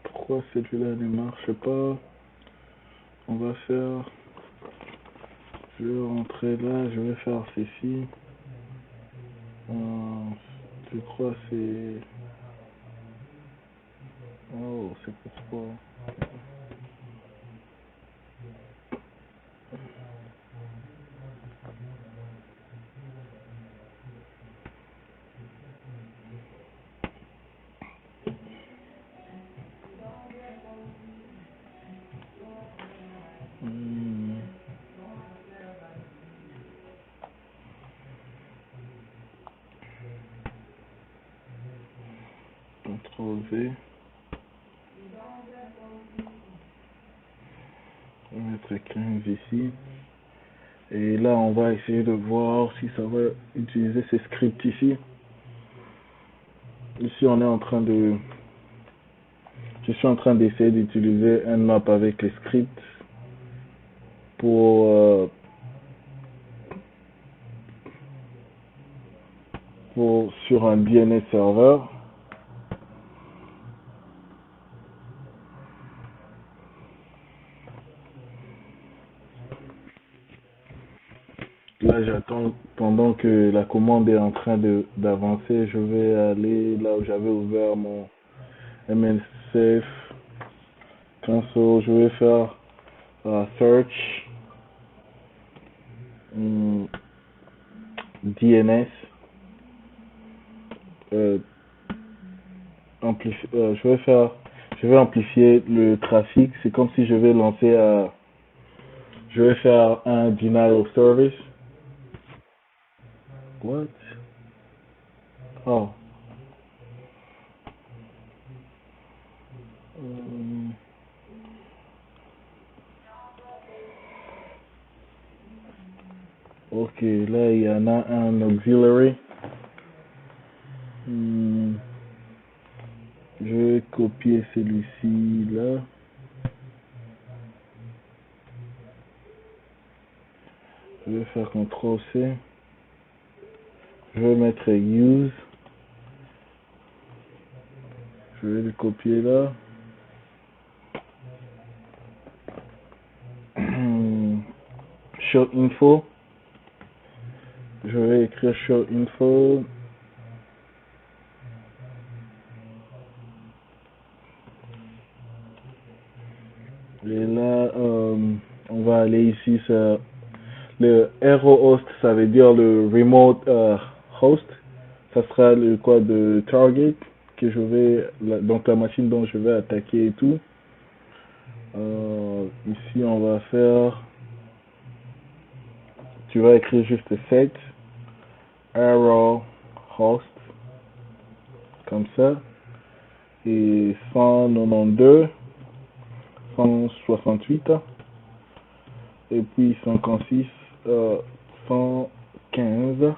Pourquoi celui-là ne marche pas? On va faire... Je vais rentrer là, je vais faire ceci. Je crois que c'est... Oh, c'est pourquoi. Hmm, CTRL V. On va mettre 15 ici. Et là, on va essayer de voir si ça va utiliser ces scripts ici. Ici, on est en train de... Je suis en train d'essayer d'utiliser Nmap avec les scripts pour, sur un DNS serveur. Là, j'attends pendant que la commande est en train d'avancer. Je vais aller là où j'avais ouvert mon MLSafe console. Je vais faire search DNS. Je vais amplifier le trafic. C'est comme si je vais lancer je vais faire un denial of service. What? Oh. Ok, là il y en a un auxiliary. Je vais copier celui-ci là. Je vais faire CTRL C. Je vais mettre use. Je vais le copier là. Show info. Je vais écrire show info. Et là, on va aller ici. Le RO host, ça veut dire le remote host. Ça sera le quoi de target que je vais, donc la machine dont je vais attaquer et tout. Ici, on va faire, tu vas écrire juste set arrow host comme ça et 192 168 et puis 56 115.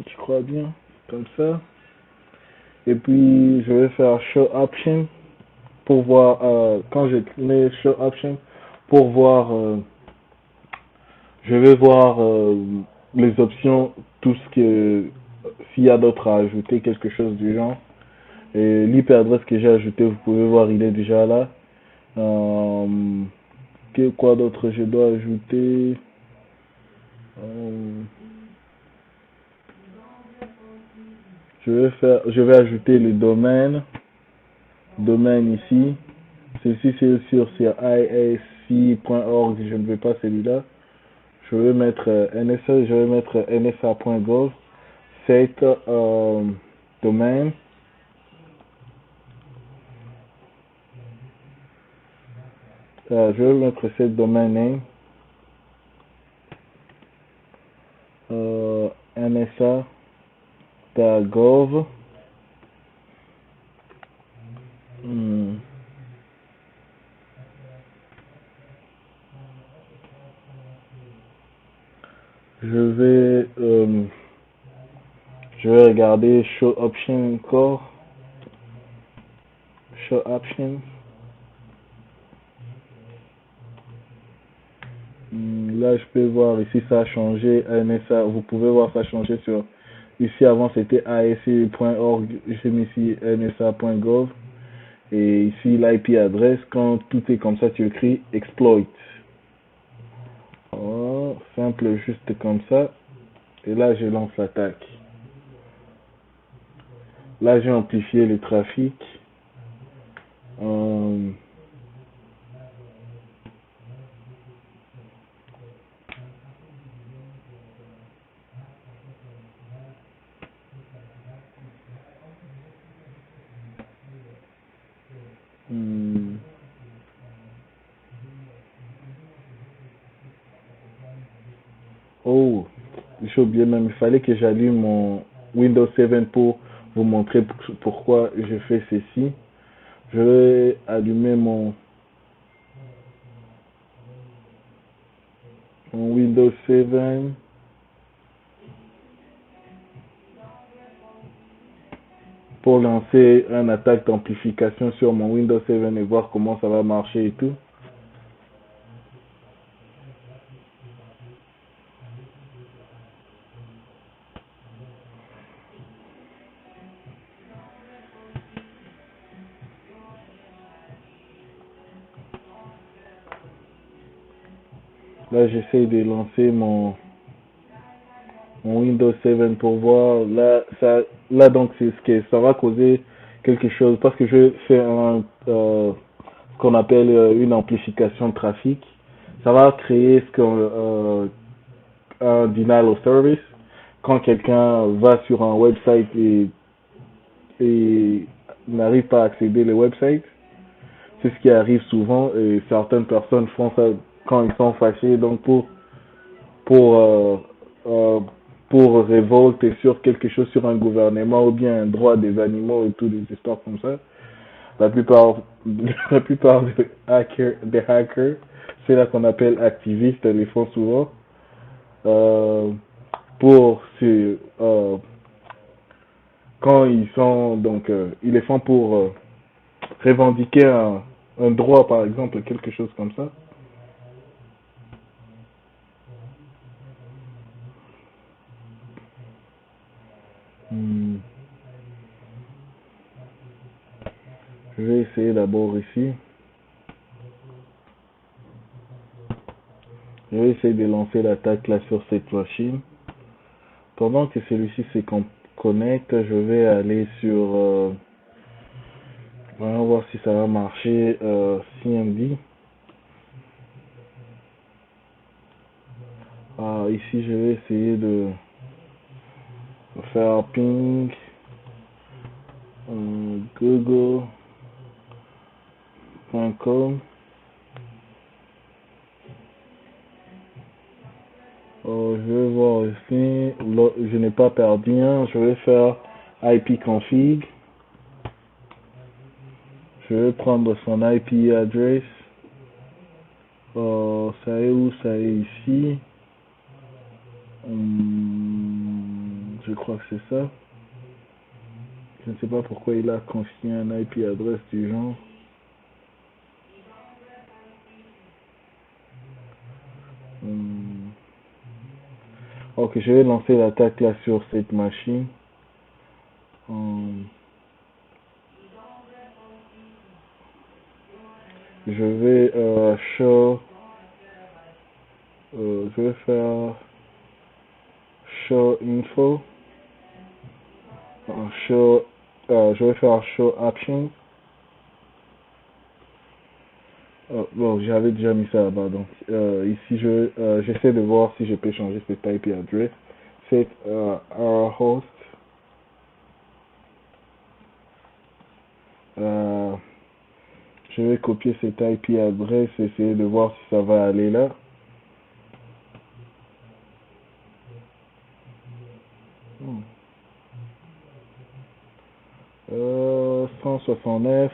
Je crois bien comme ça. Et puis je vais faire show option pour voir quand je mets show option pour voir je vais voir les options, tout ce que s'il y a d'autre à ajouter, quelque chose du genre. Et l'IP adresse que j'ai ajouté, vous pouvez voir, il est déjà là. Quoi d'autre je dois ajouter? Euh, je vais ajouter le domaine ici. Ceci c'est sur IAC.org, je ne veux pas celui-là. Je vais mettre NSA, je vais mettre nsa.gov, set domaine. Je vais mettre cette domaine name. nsa.gov. Je vais regarder show option encore. Show option. Là, je peux voir ici, ça a changé. NSA, vous pouvez voir ça a changé sur Ici, avant, c'était ASC.org. J'ai mis ici nsa.gov. Et ici, l'IP adresse, quand tout est comme ça, tu écris exploit. Oh, simple, juste comme ça. Et là, je lance l'attaque. Là, j'ai amplifié le trafic. Euh, hmm. Oh, j'ai oublié même, il fallait que j'allume mon Windows 7 pour vous montrer pourquoi je fais ceci. Je vais allumer mon Windows 7 pour lancer une attaque d'amplification sur mon Windows 7 et voir comment ça va marcher et tout. Là, j'essaie de lancer mon Windows 7 pour voir. Là donc, c'est ce que ça va causer quelque chose parce que je fais ce qu'on appelle une amplification de trafic. Ça va créer un denial of service quand quelqu'un va sur un website et n'arrive pas à accéder au website. C'est ce qui arrive souvent et certaines personnes font ça quand ils sont fâchés. Donc pour, euh, euh, pour révolte sur quelque chose sur un gouvernement ou bien un droit des animaux et tout, des histoires comme ça. La plupart, la plupart des hackers, c'est là qu'on appelle activistes, les font souvent. Euh, pour quand ils sont donc ils les font pour revendiquer un droit par exemple quelque chose comme ça. Hmm, je vais essayer d'abord ici. Je vais essayer de lancer l'attaque là sur cette machine. Pendant que celui-ci se connecte, je vais aller sur on va voir si ça va marcher CMD. Ah, ici je vais essayer de faire ping google.com. Je vais voir ici, je n'ai pas perdu un, je vais faire ipconfig, je vais prendre son IP address, ça est où, ça est ici, je crois que c'est ça, je ne sais pas pourquoi il a confié un IP adresse du genre. Hum, ok, je vais lancer l'attaque là sur cette machine. Hum, je vais je vais faire show info, show, je vais faire show options. Bon, j'avais déjà mis ça là-bas. Donc, ici, j'essaie de voir si je peux changer cette IP address. C'est our host. Euh, je vais copier cette IP adresse, essayer de voir si ça va aller là. Hmm. 169,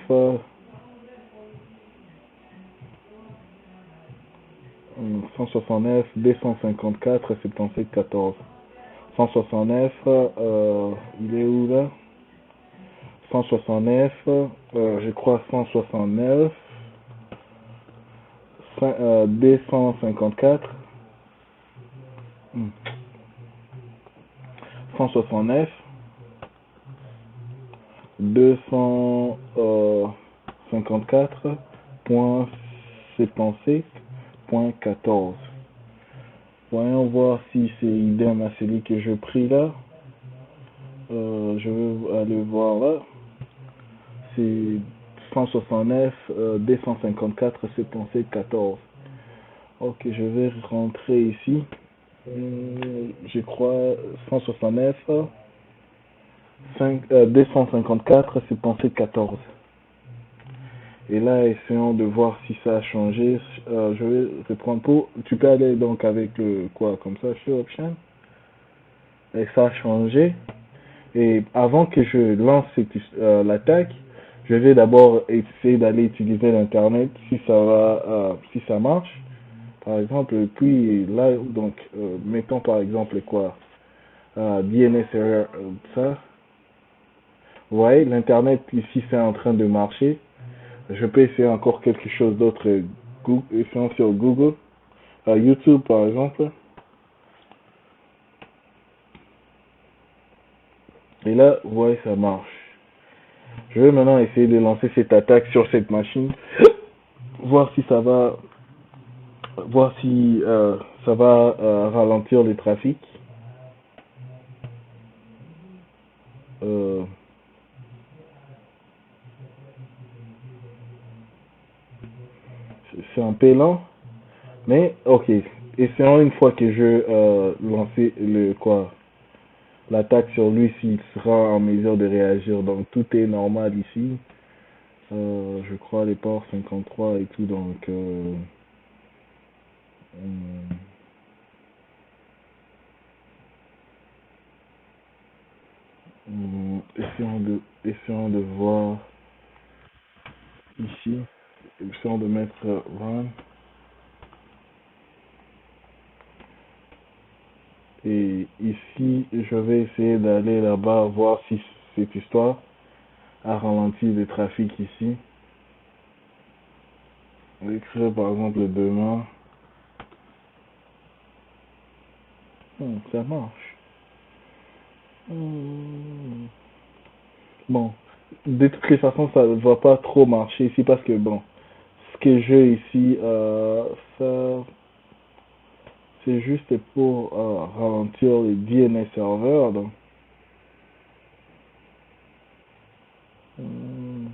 169, 254, 77, 14. 169, il est où là? 169, je crois 169, 254, 169 254.76.14. Voyons voir si c'est idem à celui que je pris là. Je vais aller voir là. C'est 169, 254.76.14. Ok, je vais rentrer ici. Je crois 169, 254, c'est pensé 14. Et là, essayons de voir si ça a changé. Je vais reprendre pour. Tu peux aller donc avec le quoi, comme ça, sur Option. Et ça a changé. Et avant que je lance l'attaque, je vais d'abord essayer d'aller utiliser l'internet si ça va, si ça marche. Par exemple, puis là, donc, mettons par exemple quoi, DNS error, ça. Vous voyez, l'internet ici c'est en train de marcher. Je peux essayer encore quelque chose d'autre, essayons sur Google, YouTube par exemple. Et là, vous voyez, ça marche. Je vais maintenant essayer de lancer cette attaque sur cette machine, voir si ça va, voir si ça va ralentir le trafic. Euh, c'est un peu lent, mais ok. Essayons une fois que je lancer le quoi, l'attaque sur lui s'il sera en mesure de réagir. Donc tout est normal ici. Je crois les ports 53 et tout, donc essayons de voir ici. Essayons de mettre run. Et ici, je vais essayer d'aller là-bas voir si cette histoire a ralenti le trafic ici. On va écrire par exemple demain. Ça marche. Bon, de toutes les façons, ça ne va pas trop marcher ici parce que bon, ce que j'ai ici, ça, c'est juste pour ralentir le DNS serveur. Donc, hum,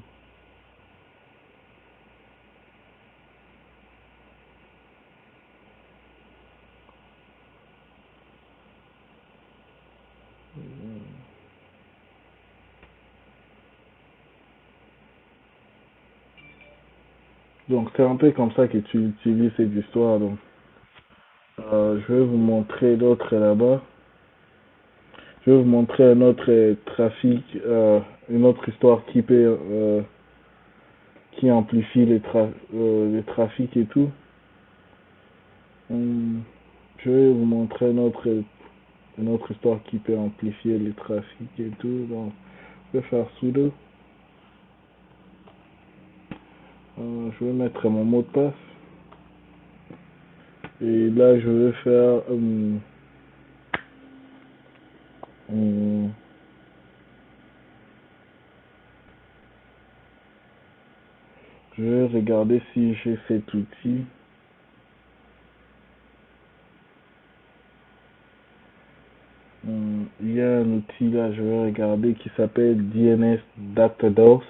donc c'est un peu comme ça que tu utilises cette histoire. Donc, je vais vous montrer l'autre là-bas. Je vais vous montrer un autre trafic, une autre histoire qui amplifie les trafics et tout. Hum, je vais vous montrer une autre histoire qui peut amplifier les trafics et tout. Donc, je vais faire sudo. Je vais mettre mon mot de passe. Et là, je vais faire hum, je vais regarder si j'ai cet outil. Il y a un outil là, je vais regarder qui s'appelle DNS DataDOS.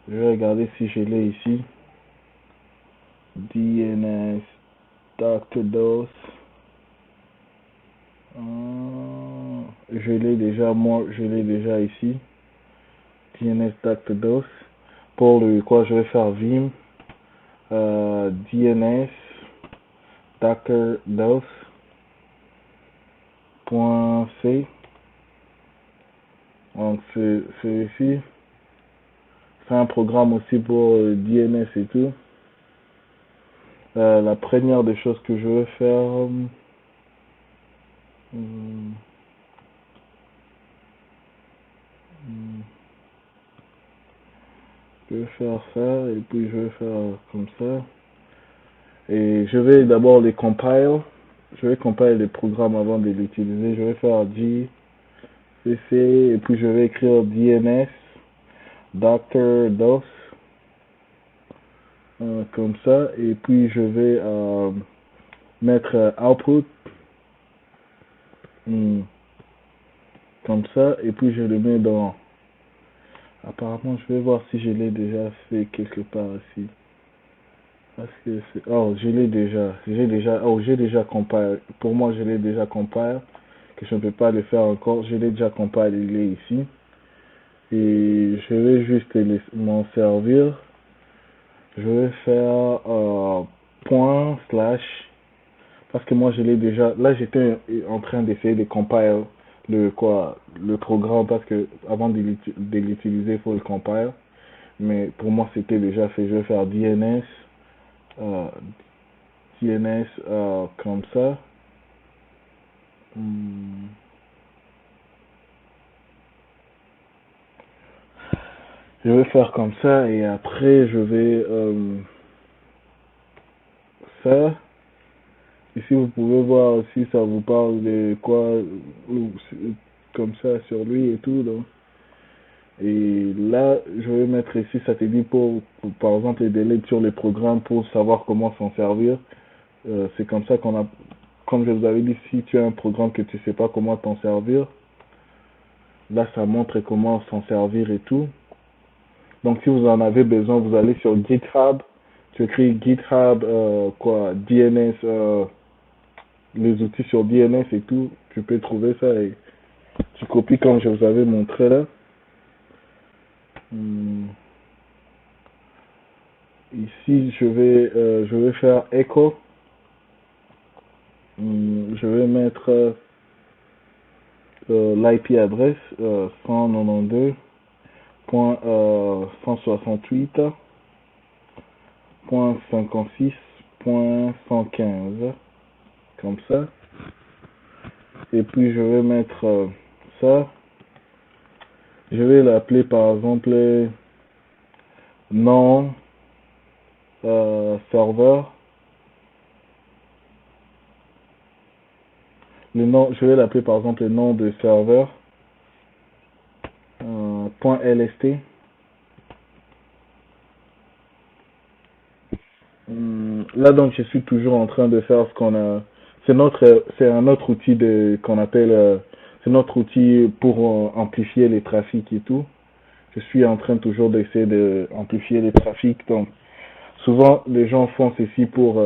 Je vais regarder si je l'ai ici. DNS DataDOS. Je l'ai déjà, moi, je l'ai déjà ici. DNS DataDOS. Pour le quoi, je vais faire Vim. DNS DataDOS.c. Donc c'est ici. C'est un programme aussi pour DNS et tout. La première des choses que je vais faire, je vais faire ça et puis je vais faire comme ça. Et je vais d'abord les compile. je vais compiler les programmes avant de l'utiliser. Je vais faire gcc et puis je vais écrire dns doctor dos comme ça et puis je vais mettre output hmm, comme ça et puis je le mets dans. Apparemment, je vais voir si je l'ai déjà fait quelque part ici. Parce que c'est... Oh, je l'ai déjà. J'ai déjà compilé. Pour moi, je l'ai déjà compilé. Que je ne peux pas le faire encore. Je l'ai déjà compilé. Il est ici. Et je vais juste m'en servir. Je vais faire point slash. Parce que moi, je l'ai déjà. Là, j'étais en train d'essayer de compiler le programme. Parce que avant de l'utiliser, il faut le compiler. Mais pour moi, c'était déjà fait. Je vais faire euh, DNS comme ça. Hmm. Je vais faire comme ça et après je vais ça. Ici vous pouvez voir si ça vous parle de quoi comme ça sur lui et tout. Donc. Et là je vais mettre ici, ça te dit pour par exemple les délais sur les programmes pour savoir comment s'en servir. C'est comme ça qu'on a, comme je vous avais dit, si tu as un programme que tu sais pas comment t'en servir, là ça montre comment s'en servir et tout. Donc, si vous en avez besoin, vous allez sur GitHub, tu écris GitHub, DNS, les outils sur DNS et tout, tu peux trouver ça et tu copies comme je vous avais montré là. Hmm. Ici, je vais faire echo. Je vais mettre l'IP adresse 192.168.56.115 comme ça. Et puis je vais mettre ça. Je vais l'appeler par exemple nom serveur. Le nom, je vais l'appeler par exemple le nom de serveur .lst. Là donc je suis toujours en train de faire ce qu'on a. C'est un autre outil qu'on appelle. C'est notre outil pour amplifier les trafics et tout. Je suis en train toujours d'essayer d'amplifier les trafics. Donc souvent les gens font ceci pour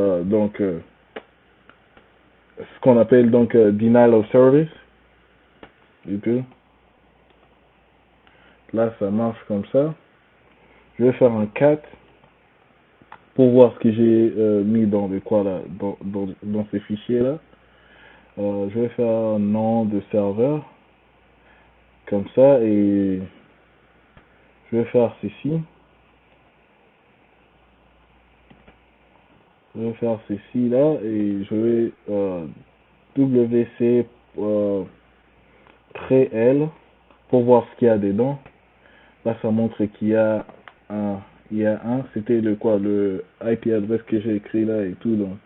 ce qu'on appelle donc denial of service. Et puis là ça marche comme ça. Je vais faire un cat pour voir ce que j'ai mis dans le quoi là, dans ces fichiers là. Je vais faire un nom de serveur comme ça et je vais faire ceci. Je vais faire ceci là et je vais wc -l pour voir ce qu'il y a dedans. Là ça montre qu'il y a un, c'était le IP adresse que j'ai écrit là et tout donc.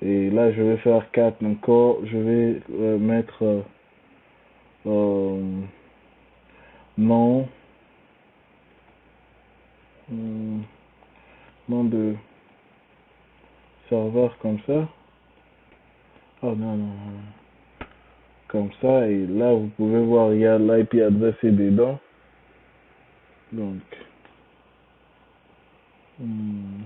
Et là je vais faire 4 encore, je vais mettre euh, nom hum, nom de serveur comme ça. Oh non, non, non. Comme ça, et là vous pouvez voir, il y a l'IP adresse dedans. Donc, hum,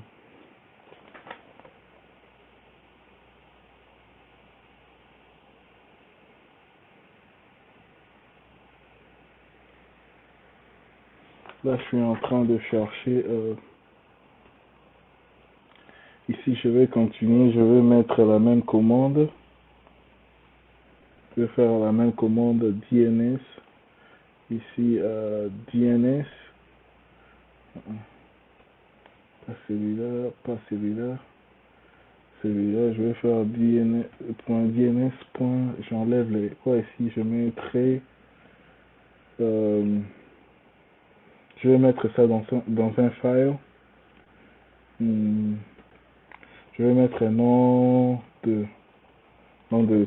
là je suis en train de chercher. Ici, je vais continuer, je vais mettre la même commande. Je vais faire la même commande DNS. Ici, DNS. Pas celui-là, pas celui-là. Celui-là, je vais faire DNS. J'enlève les. Quoi ici? Je mettrai. Euh, je vais mettre ça dans un file. Hmm, je vais mettre un nom de nom de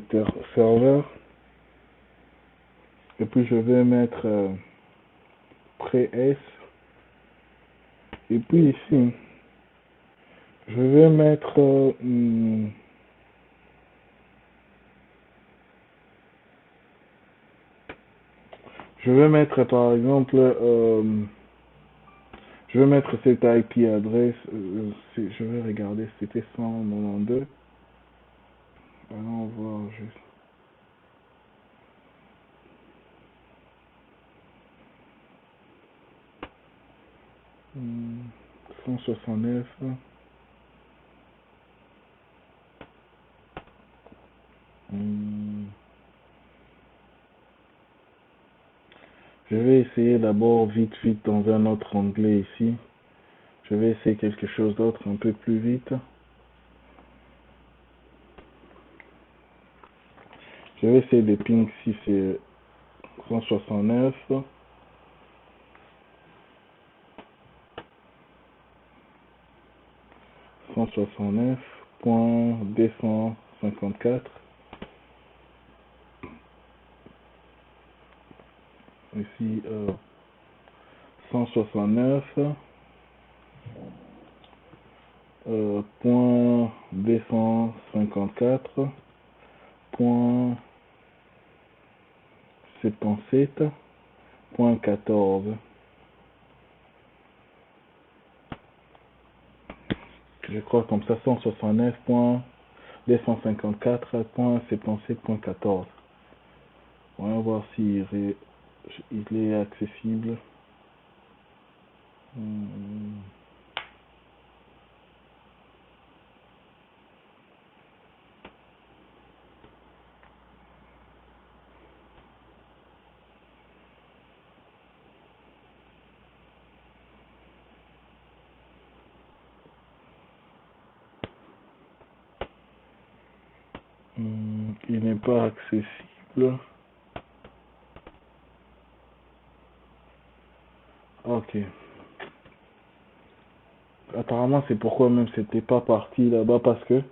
serveur. Et puis je vais mettre pré-s. Et puis ici, je vais mettre par exemple je vais mettre cette IP adresse. Je vais regarder, c'était 192. Allons voir juste. 169. Je vais essayer d'abord vite dans un autre onglet ici. Je vais essayer quelque chose d'autre un peu plus vite. Je vais essayer de ping si c'est 169. 169.254. Ici 169.254.77.14. Je crois comme ça 169.254.77.14. On va voir s'il est accessible. Il n'est pas accessible. Ok. Apparemment, c'est pourquoi même c'était pas parti là-bas parce que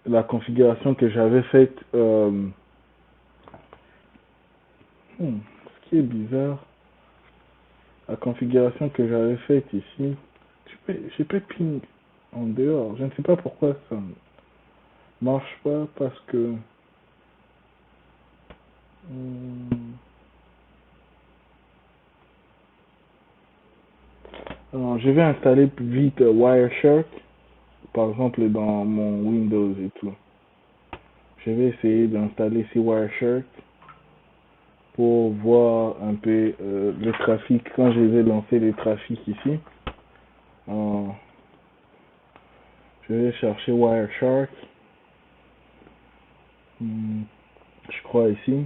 la configuration que j'avais faite, ce qui est bizarre, la configuration que j'avais faite ici, je peux ping en dehors. Je ne sais pas pourquoi ça ne marche pas parce que alors, je vais installer vite Wireshark, par exemple dans mon Windows et tout. Je vais essayer d'installer ici Wireshark pour voir un peu le trafic quand je vais lancer les trafics ici. Je vais chercher Wireshark. Je crois ici.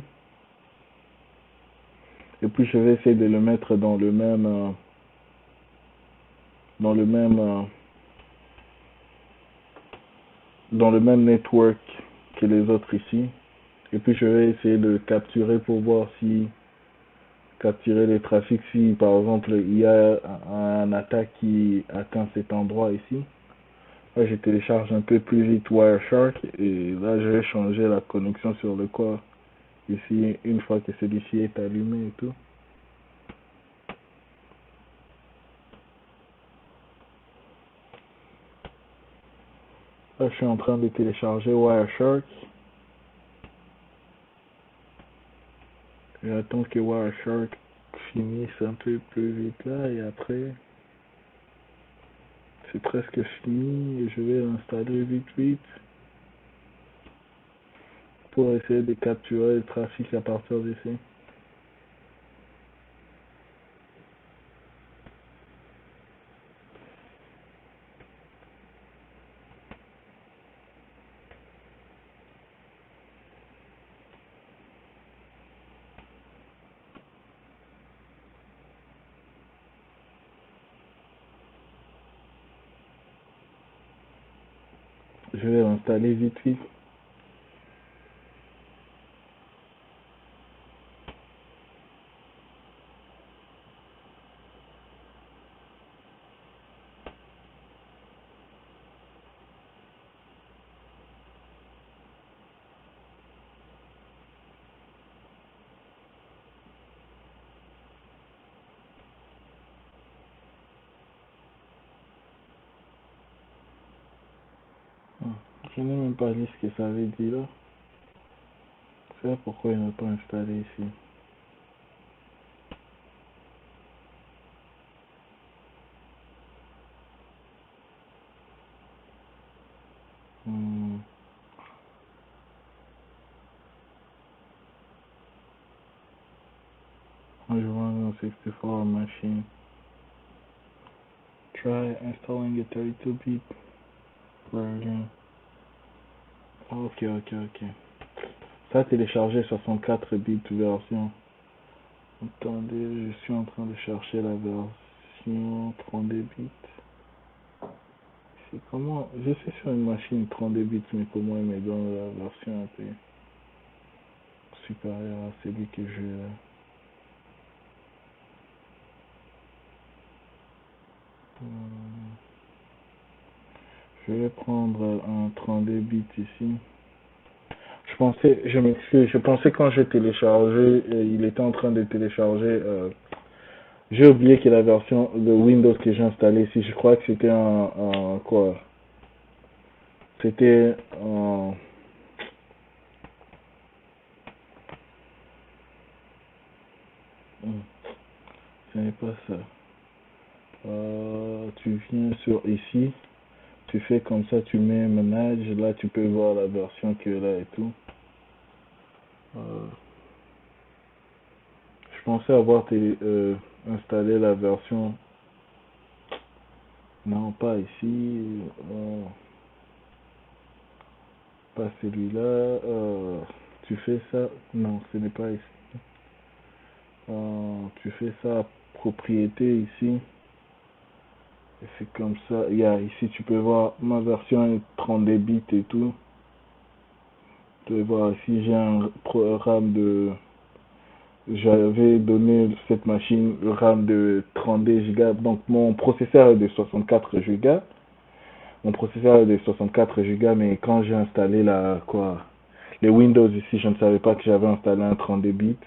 Et puis je vais essayer de le mettre dans le même dans le même dans le même network que les autres ici. Et puis je vais essayer de capturer pour voir si capturer les trafics si par exemple il y a un attaque qui atteint cet endroit ici. Là je télécharge un peu plus vite Wireshark et là je vais changer la connexion sur le corps ici une fois que celui-ci est allumé et tout. Là je suis en train de télécharger Wireshark. J'attends que Wireshark finisse un peu plus vite là et après c'est presque fini et je vais l'installer vite pour essayer de capturer le trafic à partir d'ici. Je vais l'installer vite. Je n'ai même pas lu ce que ça avait dit là. C'est pourquoi il n'a pas installé ici. Hmm. Je vois 64 machine. Try installing a 32-bit version. Ok, ok, ok. Ça télécharger 64 bits version. Attendez, je suis en train de chercher la version 32 bits. C'est comment? Je suis sur une machine 32 bits, mais comment elle me donne la version un peu supérieure à celui que j'ai là? Hmm. Je vais prendre un 32 bits ici. Je m'excuse, je pensais quand j'ai téléchargé, il était en train de télécharger. J'ai oublié que la version de Windows que j'ai installée ici, je crois que c'était un quoi? C'était un. Ce n'est pas ça. Tu viens sur ici, tu fais comme ça, tu mets manage, là tu peux voir la version que là et tout. Euh, je pensais avoir installé la version. Non, pas ici. Pas celui-là. Tu fais ça. Non, ce n'est pas ici. Tu fais ça propriété ici. Et c'est comme ça. Ici, tu peux voir ma version est 32 bits et tout. Tu peux voir ici, j'ai un RAM de. J'avais donné cette machine le RAM de 32 Go. Donc mon processeur est de 64 Go. Mon processeur est de 64 Go, mais quand j'ai installé les Windows ici, je ne savais pas que j'avais installé un 32 bits.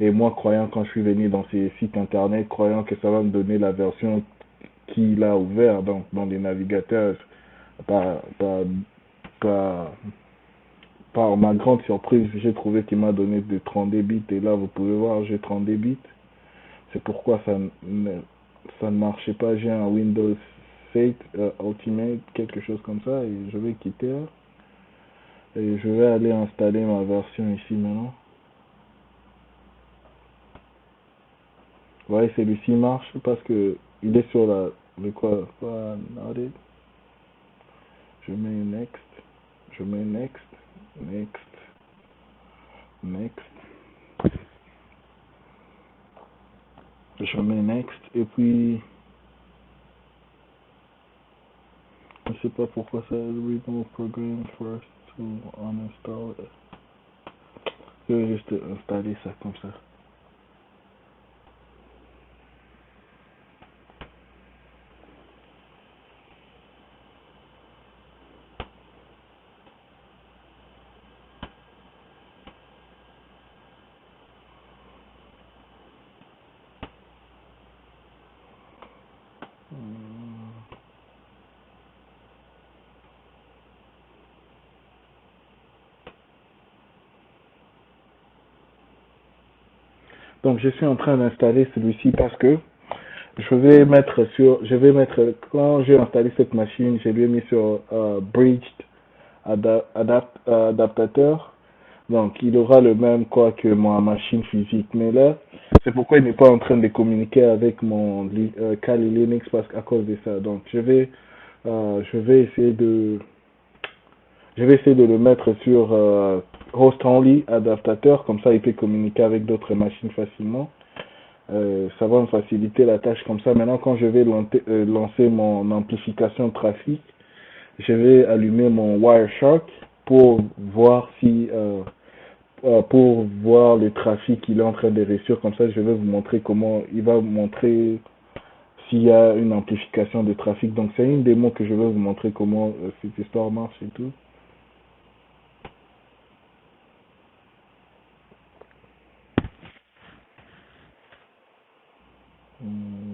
Et moi, croyant, quand je suis venu dans ces sites internet, croyant que ça va me donner la version qu'il a ouvert dans les navigateurs, par, par, par, par ma grande surprise, j'ai trouvé qu'il m'a donné de 32 bits. Et là, vous pouvez voir, j'ai 32 bits. C'est pourquoi ça ne marchait pas. J'ai un Windows 7 Ultimate, quelque chose comme ça, et je vais quitter là. Et je vais aller installer ma version ici maintenant. Vous voyez, celui-ci marche parce que il est sur le quoi, noted. Je mets next, je mets next, next, next, je mets next, et puis je sais pas pourquoi ça remove program first to uninstall. Je vais juste installer ça comme ça. Donc je suis en train d'installer celui-ci parce que quand j'ai installé cette machine, je lui ai mis sur Bridged Adaptateur. Donc il aura le même quoi que ma machine physique. Mais là, c'est pourquoi il n'est pas en train de communiquer avec mon Kali Linux parce qu'à cause de ça. Donc je vais essayer de le mettre sur host only adaptateur, comme ça il peut communiquer avec d'autres machines facilement. Ça va me faciliter la tâche comme ça. Maintenant, quand je vais lancer mon amplification de trafic, je vais allumer mon Wireshark pour voir pour voir le trafic qu'il est en train de réussir. Comme ça, je vais vous montrer comment il va vous montrer s'il y a une amplification de trafic. Donc, c'est une démo que je vais vous montrer comment cette histoire marche et tout. Hum.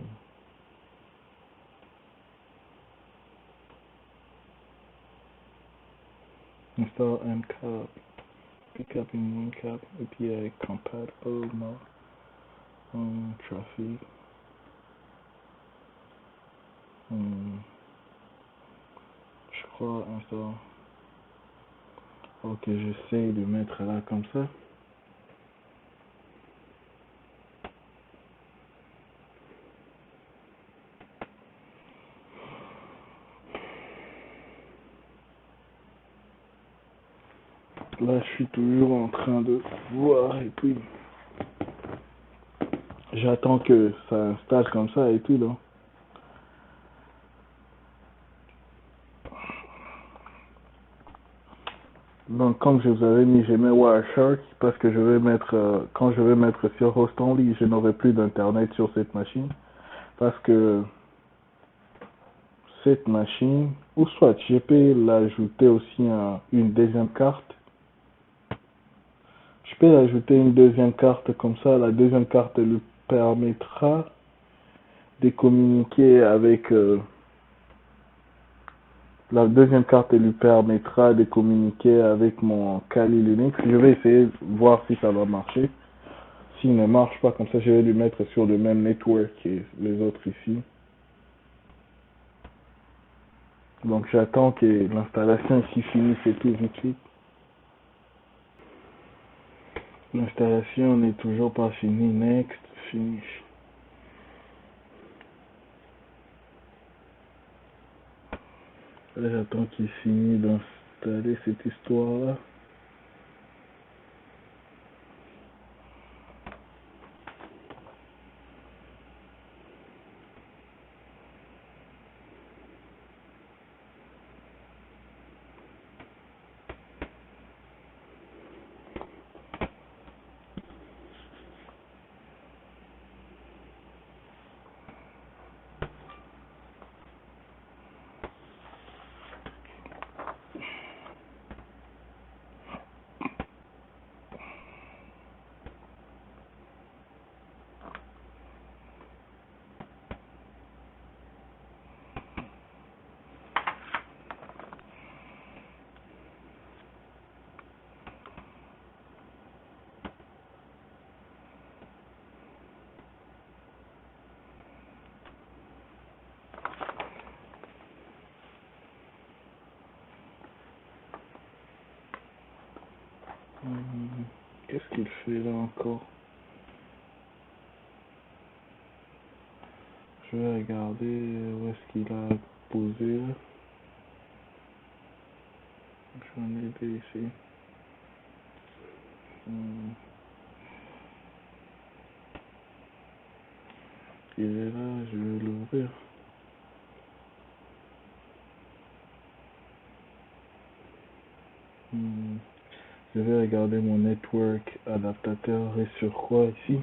install MCAP, pickup in MCAP, API compatible, no, traffic, je crois install. Ok, j'essaie de mettre là comme ça. Là, je suis toujours en train de voir et puis j'attends que ça installe comme ça et tout là. Donc, comme je vous avais mis, j'ai mis Wireshark parce que je vais mettre, quand je vais mettre sur Host Only, je n'aurai plus d'internet sur cette machine parce que cette machine, ou soit je peux l'ajouter aussi à une deuxième carte. Je peux ajouter une deuxième carte comme ça. La deuxième carte lui permettra de communiquer avec la deuxième carte lui permettra de communiquer avec mon Kali Linux. Je vais essayer de voir si ça va marcher. S'il ne marche pas comme ça, je vais lui mettre sur le même network que les autres ici. Donc j'attends que l'installation ici finisse et tout vite vite. L'installation n'est toujours pas finie. Next, finish. Là, j'attends qu'il finisse d'installer cette histoire-là. Qu'est-ce qu'il fait là encore? Je vais regarder où est-ce qu'il a posé là. J'en ai deux ici. Il est là, je vais l'ouvrir. Je vais regarder mon network adaptateur est sur quoi ici.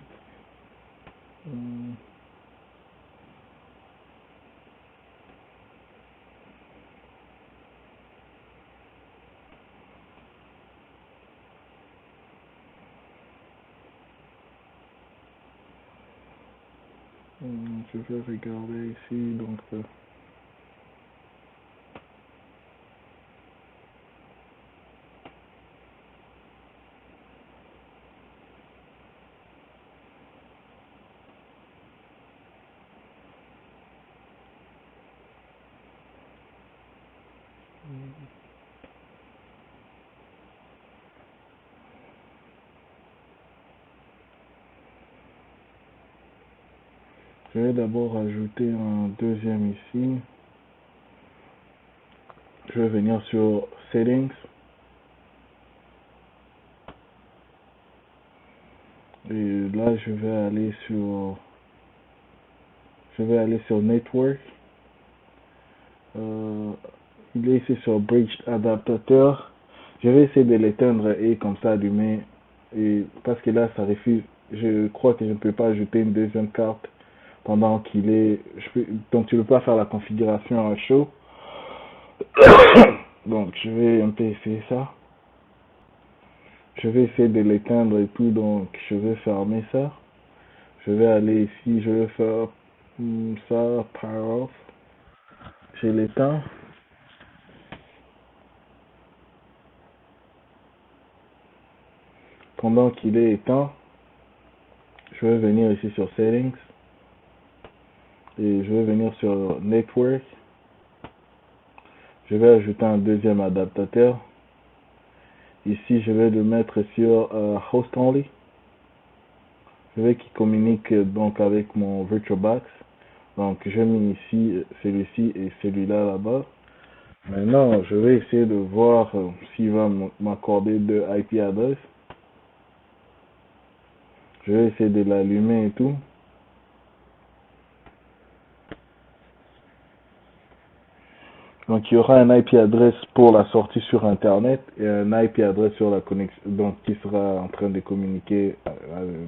Je vais regarder ici, donc je vais d'abord ajouter un deuxième ici. Je vais venir sur Settings. Et là, je vais aller sur Network. Il est ici sur Bridge Adaptateur. Je vais essayer de l'éteindre et comme ça allumer. Et parce que là, ça refuse. Je crois que je ne peux pas ajouter une deuxième carte pendant qu'il est. Donc, tu ne peux pas faire la configuration à chaud. Donc, je vais un peu essayer ça. Je vais essayer de l'éteindre et tout. Donc, je vais fermer ça. Je vais aller ici. Je vais faire ça, Power Off. Je l'éteins. pendant qu'il est éteint, je vais venir ici sur Settings et je vais venir sur Network. Je vais ajouter un deuxième adaptateur. Ici, je vais le mettre sur Host Only. Je vais qu'il communique donc avec mon VirtualBox. Donc, je mets ici celui-ci et celui-là là-bas. Maintenant, je vais essayer de voir s'il va m'accorder deux IP adresses. Je vais essayer de l'allumer et tout. Donc il y aura un IP adresse pour la sortie sur internet et un IP adresse sur la connexion, donc qui sera en train de communiquer à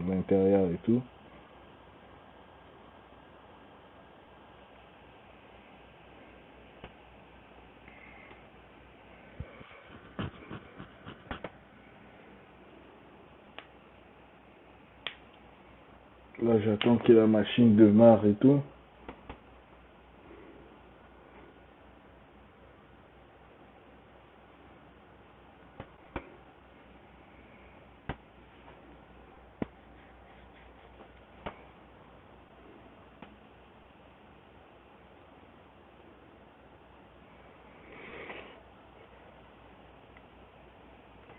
l'intérieur et tout. Là j'attends que la machine démarre et tout.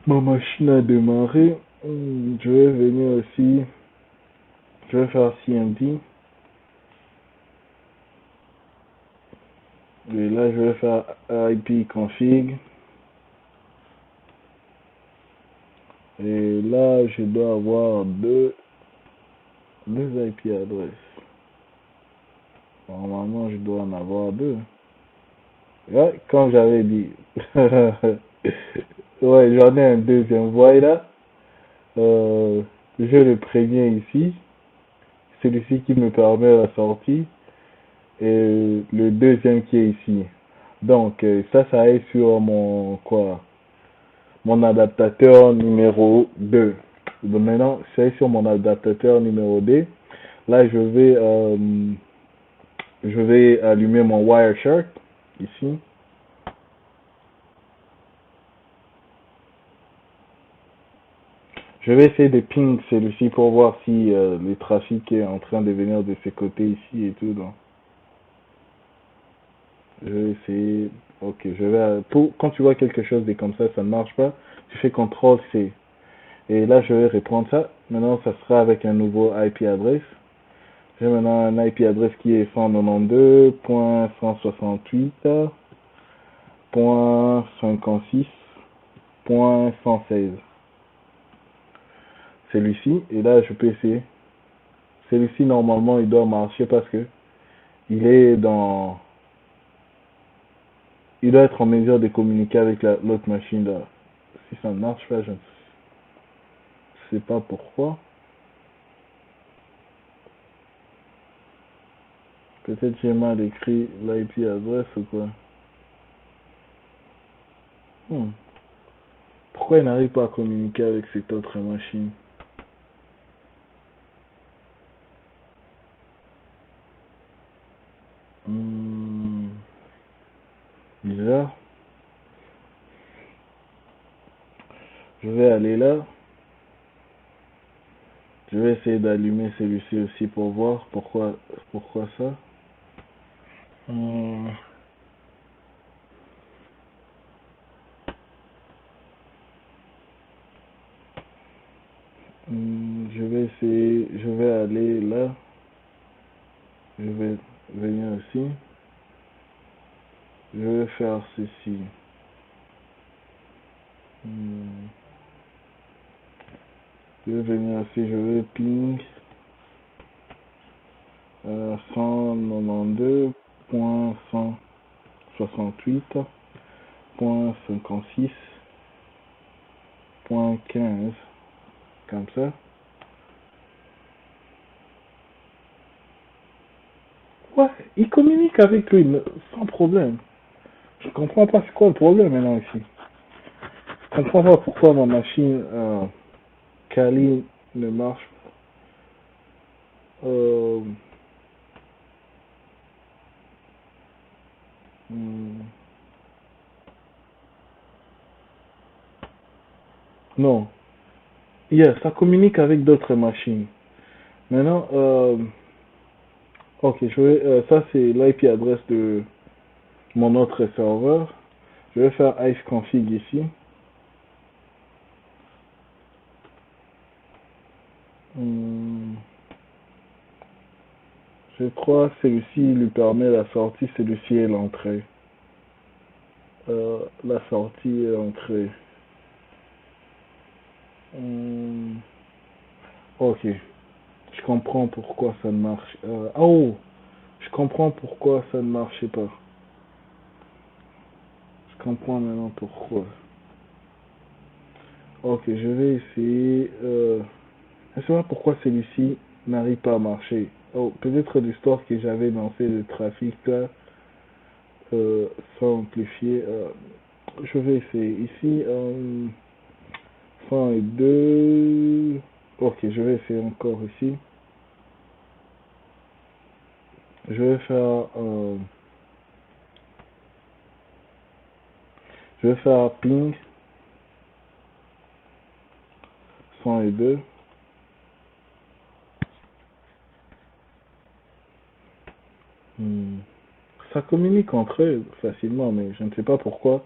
Ma machine a démarré. Je vais venir aussi, je vais faire CMD. Et là je vais faire IP config. Et là je dois avoir deux IP adresses. Normalement je dois en avoir deux. Ouais, comme j'avais dit. Ouais, j'en ai un deuxième. Voilà. J'ai le premier ici. Celui-ci qui me permet la sortie. Et le deuxième qui est ici. Donc, ça est sur mon, quoi, mon adaptateur numéro 2. Donc maintenant, c'est sur mon adaptateur numéro 2. Là, je vais allumer mon Wireshark ici. Je vais essayer de ping celui-ci pour voir si le trafic est en train de venir de ce côté ici et tout. Donc, je vais essayer. Ok, je vais. Quand tu vois quelque chose de comme ça ne marche pas, tu fais CTRL C. Et là, je vais reprendre ça. Maintenant, ça sera avec un nouveau IP adresse. J'ai maintenant un IP adresse qui est 192.168.56.116. Celui-ci, et là, je peux essayer. Celui-ci, normalement, il doit marcher parce que il est dans, il doit être en mesure de communiquer avec l'autre machine là. Si ça ne marche pas, je ne sais pas pourquoi. Peut-être j'ai mal écrit l'IP adresse ou quoi. Hmm. Pourquoi il n'arrive pas à communiquer avec cette autre machine? Hmm. Bizarre. Je vais aller là. Je vais essayer d'allumer celui-ci aussi pour voir pourquoi ça. Hmm. Je vais essayer, je vais aller là. Je vais venir ici. Je vais faire ceci. Hmm. Je vais venir ici, je vais ping 192.168.56.15 comme ça. Ouais, il communique avec lui sans problème. Je comprends pas c'est quoi le problème maintenant ici. Je comprends pas pourquoi ma machine Kali ne marche pas. Hmm, non, Yeah, ça communique avec d'autres machines. Maintenant, ok, ça c'est l'IP adresse de mon autre serveur. Je vais faire ifconfig ici. Hmm, je crois que celui-ci lui permet la sortie, celui-ci est l'entrée. La sortie est l'entrée. Hmm, ok, je comprends pourquoi ça ne marche. Oh, je comprends pourquoi ça ne marchait pas. Je comprends maintenant pourquoi. Ok, je vais essayer. Je ne sais pas pourquoi celui-ci n'arrive pas à marcher. Oh, peut-être l'histoire que j'avais lancé le trafic là, sans amplifier. Je vais essayer ici. 102. Ok, je vais essayer encore ici. Je vais faire. Je vais faire ping 102. Hmm. Ça communique entre eux facilement, mais je ne sais pas pourquoi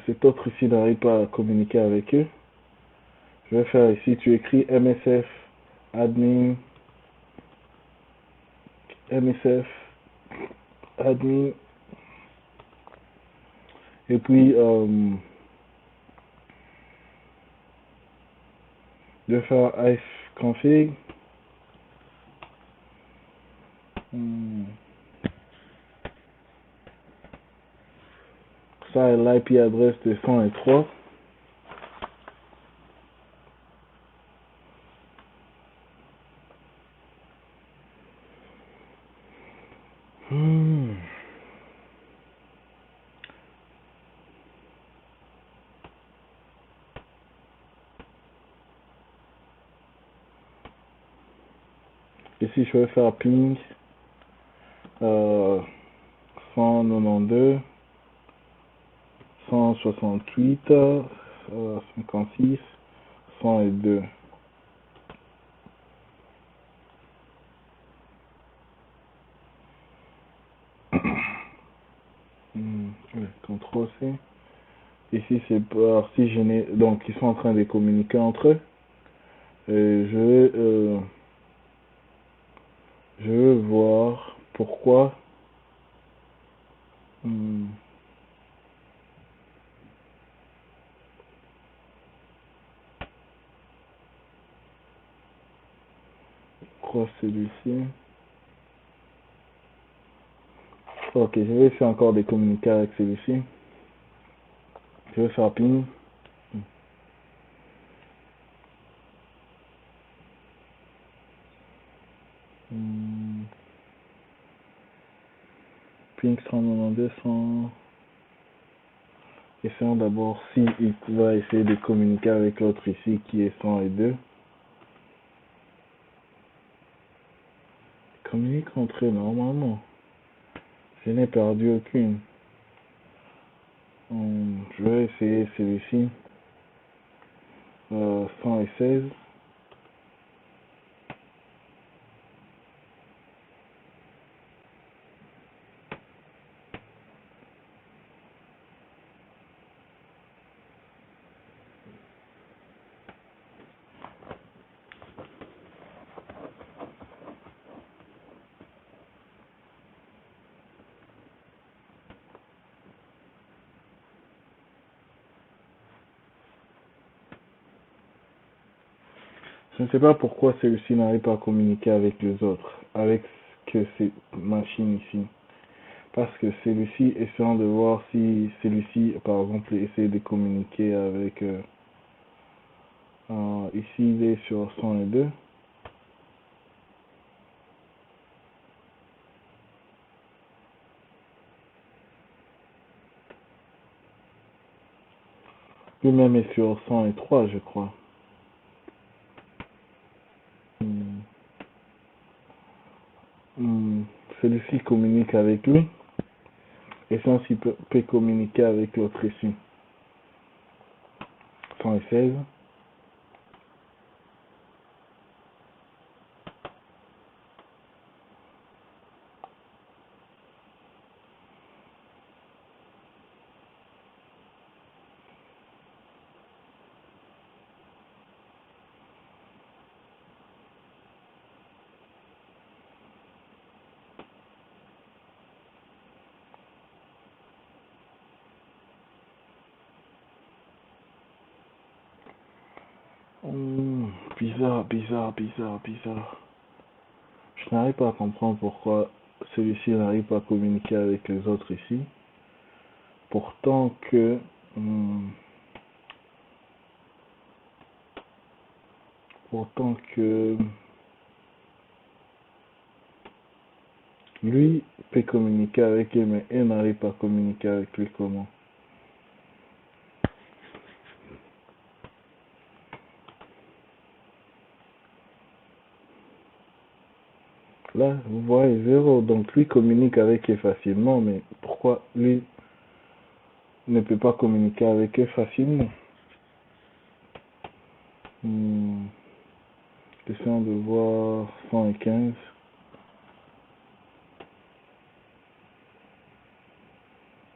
cet autre ici n'arrive pas à communiquer avec eux. Je vais faire ici, tu écris MSF admin, MSF admin, et puis je vais faire ifconfig. Hmm. Ça est l'IP adresse de 103. Hmm. Ici, je vais faire ping 192, 168, 56, 102. Ouais, CTRL C. Ici, c'est par si je n'ai. Donc, ils sont en train de communiquer entre eux. Et je veux voir pourquoi. Hmm, pourquoi celui-ci. Ok, je vais essayer encore de communiquer avec celui-ci. Je vais faire ping. Hmm, ping 192, 100. Essayons d'abord si il va essayer de communiquer avec l'autre ici qui est 102. Communique entre eux normalement. Je n'ai perdu aucune. Je vais essayer celui-ci. 116. Je ne sais pas pourquoi celui-ci n'arrive pas à communiquer avec les autres, avec que ces machines ici. Parce que celui-ci, essayant de voir si celui-ci, par exemple, essaie de communiquer avec... ici, il est sur 102. Lui-même est sur 103, je crois. Hmm. Hmm. Celui-ci communique avec lui. Et sans s'il peut communiquer avec l'autre ici. 2.16. Bizarre. Je n'arrive pas à comprendre pourquoi celui-ci n'arrive pas à communiquer avec les autres ici. Pourtant que hum, pourtant que lui peut communiquer avec eux, mais eux n'arrivent pas à communiquer avec lui comment. Là, vous voyez 0, donc lui communique avec eux facilement, mais pourquoi lui ne peut pas communiquer avec eux facilement? Hmm, Essayons de voir 115.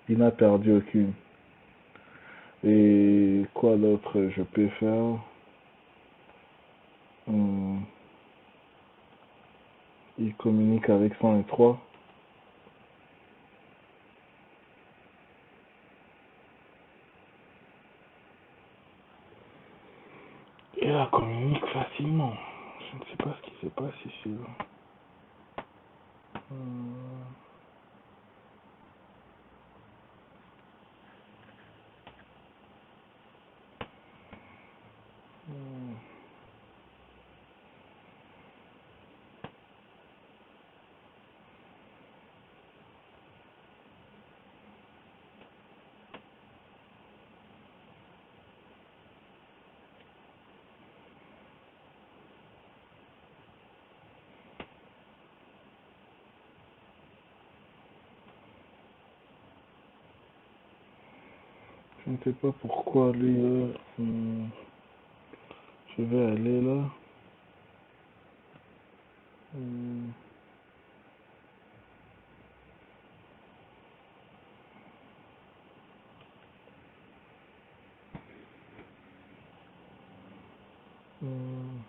Il n'a perdu aucune. Et quoi d'autre je peux faire? Hmm, Il communique avec 103. Et là, communique facilement. Je ne sais pas ce qui se passe ici. Hmm, hmm, Je ne sais pas pourquoi lui là. Je vais aller là. Hmm, hmm,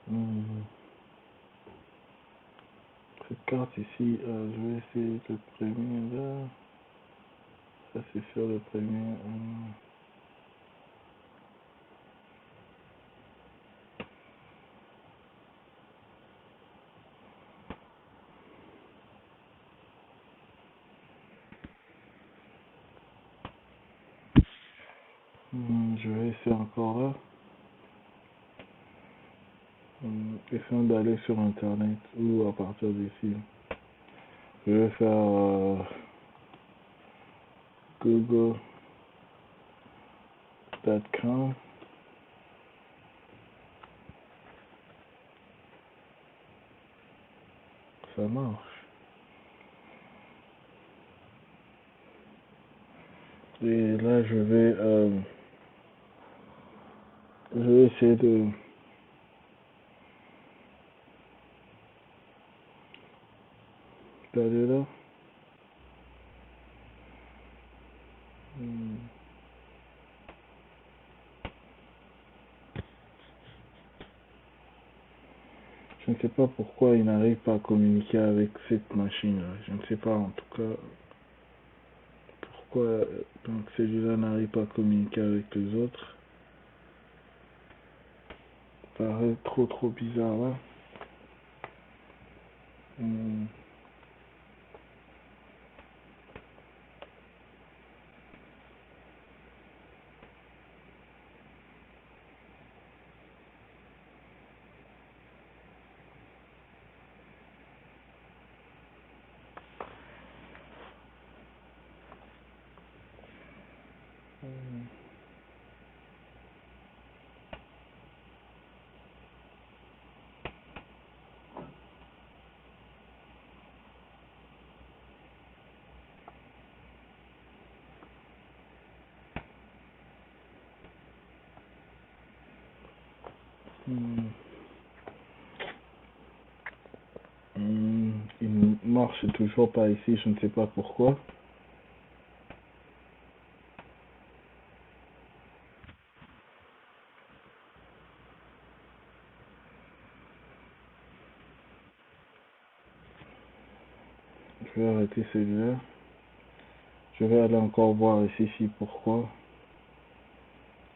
hmm. Cette carte ici, je vais essayer le premier là. Ça c'est sur le premier. Je vais essayer encore là. Essayons d'aller sur internet ou à partir d'ici. Je vais faire google.com. Ça marche. Et là, je vais essayer d'aller là. Hmm, Je ne sais pas pourquoi il n'arrive pas à communiquer avec cette machine-là. Je ne sais pas en tout cas pourquoi donc celui-là n'arrive pas à communiquer avec les autres. Ça paraît trop bizarre là. Hmm, Hmm. Il ne marche toujours pas ici, je ne sais pas pourquoi. Je vais arrêter celui-là. Je vais aller encore voir ici pourquoi.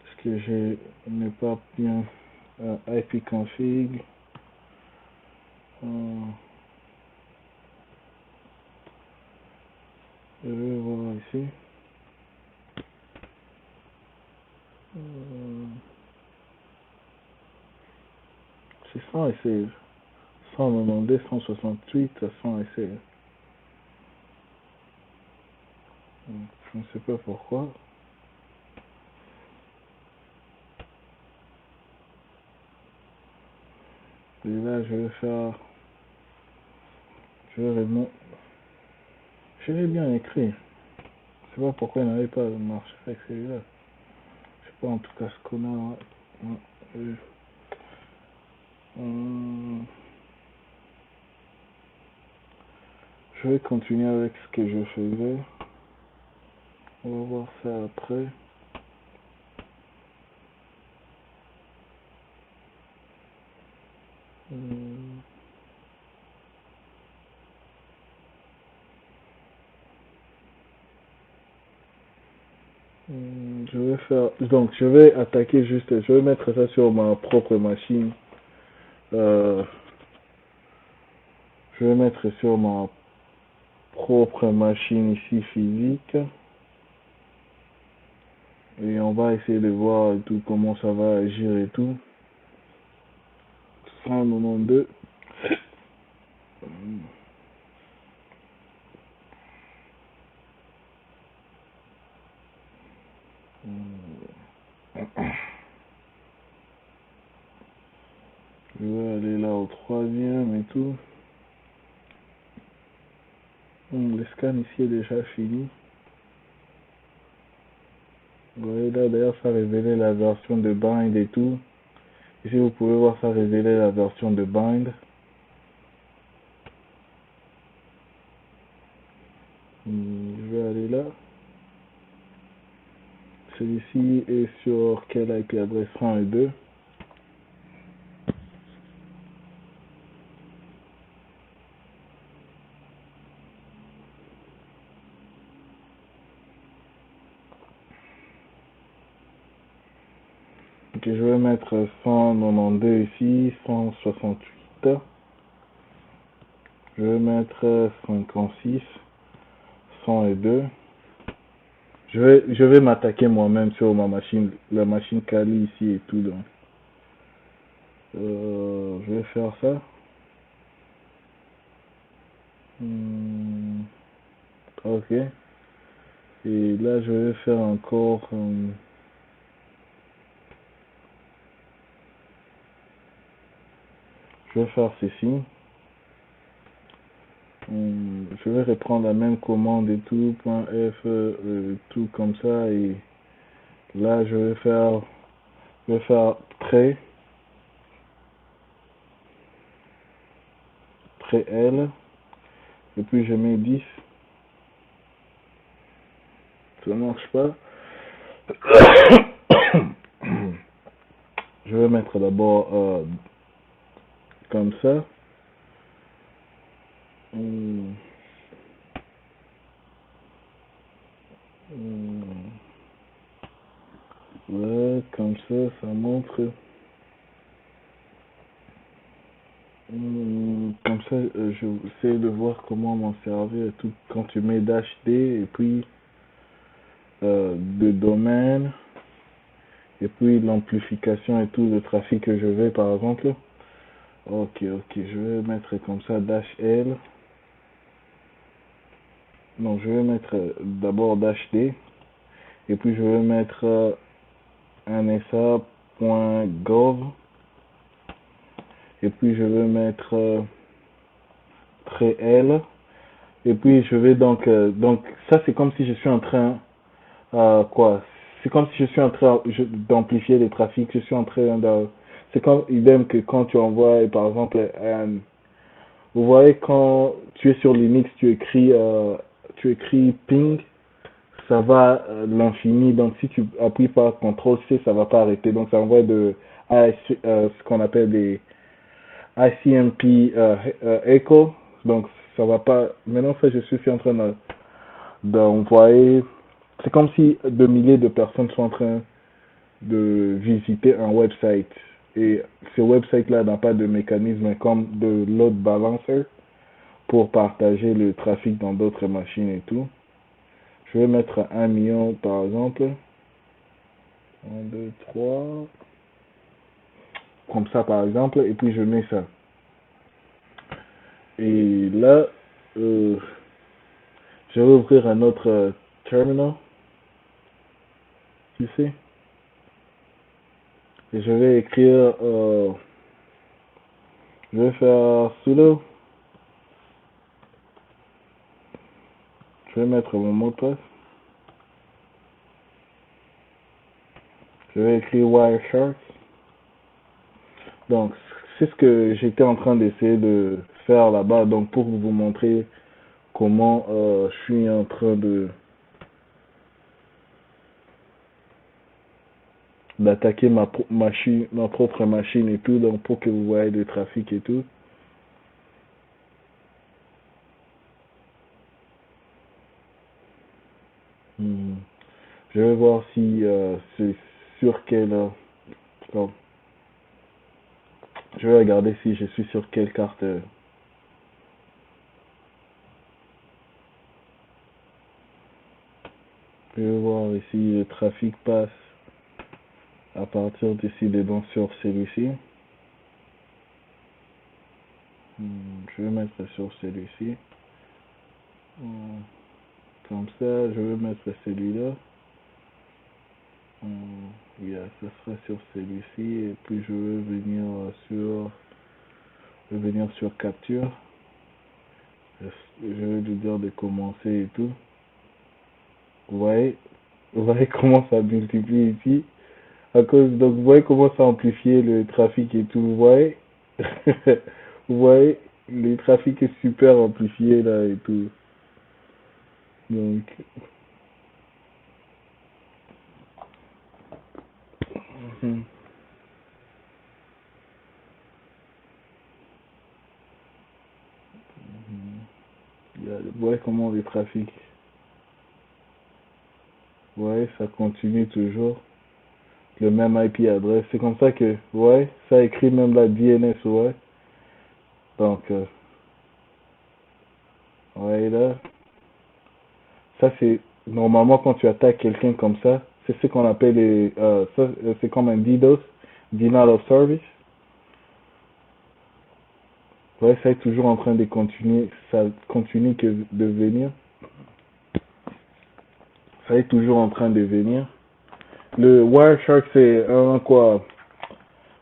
Parce que je n'ai pas bien ipconfig. Je vais voir ici. C'est 100 essais. 192, 168, 100 essais. Je ne sais pas pourquoi. Et là, je vais faire. Je vais remonter. Je l'ai bien écrit. Je sais pas pourquoi il n'avait pas marché avec celui-là. Je sais pas en tout cas ce qu'on a. Je vais continuer avec ce que je faisais. On va voir ça après. Je vais faire. Donc, je vais attaquer juste. Je vais mettre ça sur ma propre machine. Je vais mettre sur ma propre machine ici physique. Et on va essayer de voir et tout comment ça va agir et tout. 192. Je vais aller là au troisième et tout. Le scan ici est déjà fini. Vous voyez là d'ailleurs ça révélait la version de bind et tout. Ici vous pouvez voir ça révéler la version de bind. Je vais aller là. Celui-ci est sur quelle IP adresse 102. Ok, je vais mettre 192 ici, 168. Je vais mettre 56, 102. Je vais m'attaquer moi-même sur ma machine, la machine Kali ici et tout. Donc. Je vais faire ça. Ok. Et là, je vais faire encore. Je vais faire ceci. Je vais reprendre la même commande et tout, .f, tout comme ça. Et là, je vais faire trait L. Et puis je mets 10. Ça marche pas. Je vais mettre d'abord comme ça. Ouais, comme ça montre. Comme ça, je vais essayer de voir comment m'en servir et tout. Quand tu mets dash D et puis de domaine et puis l'amplification et tout, le trafic que je vais par exemple. Ok, je vais mettre comme ça dash L. Non, je vais mettre d'abord dash D et puis je vais mettre nsa.gov et puis je vais mettre trait L et puis je vais donc ça c'est comme si je suis en train quoi, c'est comme si je suis en train d'amplifier les trafics, je suis en train de c'est comme idem que quand tu envoies, par exemple, vous voyez quand tu es sur Linux, tu écris ping, ça va l'infini. Donc si tu appuies par CTRL C, ça va pas arrêter. Donc ça envoie ce qu'on appelle des ICMP echo. Donc ça va pas. Maintenant, ça, je suis en train d'envoyer. C'est comme si de milliers de personnes sont en train de visiter un website. Et ce website-là n'a pas de mécanisme comme de load balancer pour partager le trafic dans d'autres machines et tout. Je vais mettre 1 million par exemple. Un 2 3 comme ça par exemple. Et puis je mets ça. Et là, je vais ouvrir un autre terminal. Tu sais. Et je vais écrire. Je vais faire sudo. Je vais mettre mon mot de passe. Je vais écrire Wireshark. Donc, c'est ce que j'étais en train d'essayer de faire là-bas. Donc, pour vous montrer comment je suis en train de d'attaquer ma propre machine et tout. Donc, pour que vous voyez le trafic et tout. Hmm. Je vais voir si c'est sur quelle. Non. Je vais regarder si je suis sur quelle carte. Je vais voir ici le trafic passe à partir d'ici des dons sur celui-ci. Je vais mettre sur celui-ci. Comme ça, je vais mettre celui-là. Oui, ça sera sur celui-ci. Et puis je vais venir sur capture. Je vais lui dire de commencer et tout. Vous voyez comment ça multiplie ici. Donc vous voyez comment ça amplifie le trafic et tout. Vous voyez, vous voyez, le trafic est super amplifié là et tout. Donc, mhm. Vous voyez comment le trafic, vous voyez, ça continue toujours. Le même IP adresse. C'est comme ça que, ouais, ça écrit même la DNS, ouais. Donc, ouais, là, ça c'est, normalement quand tu attaques quelqu'un comme ça, c'est ce qu'on appelle c'est comme un DDoS, Denial of Service. Ouais, ça est toujours en train de continuer, ça continue que de venir. Ça est toujours en train de venir. Le Wireshark, c'est un quoi?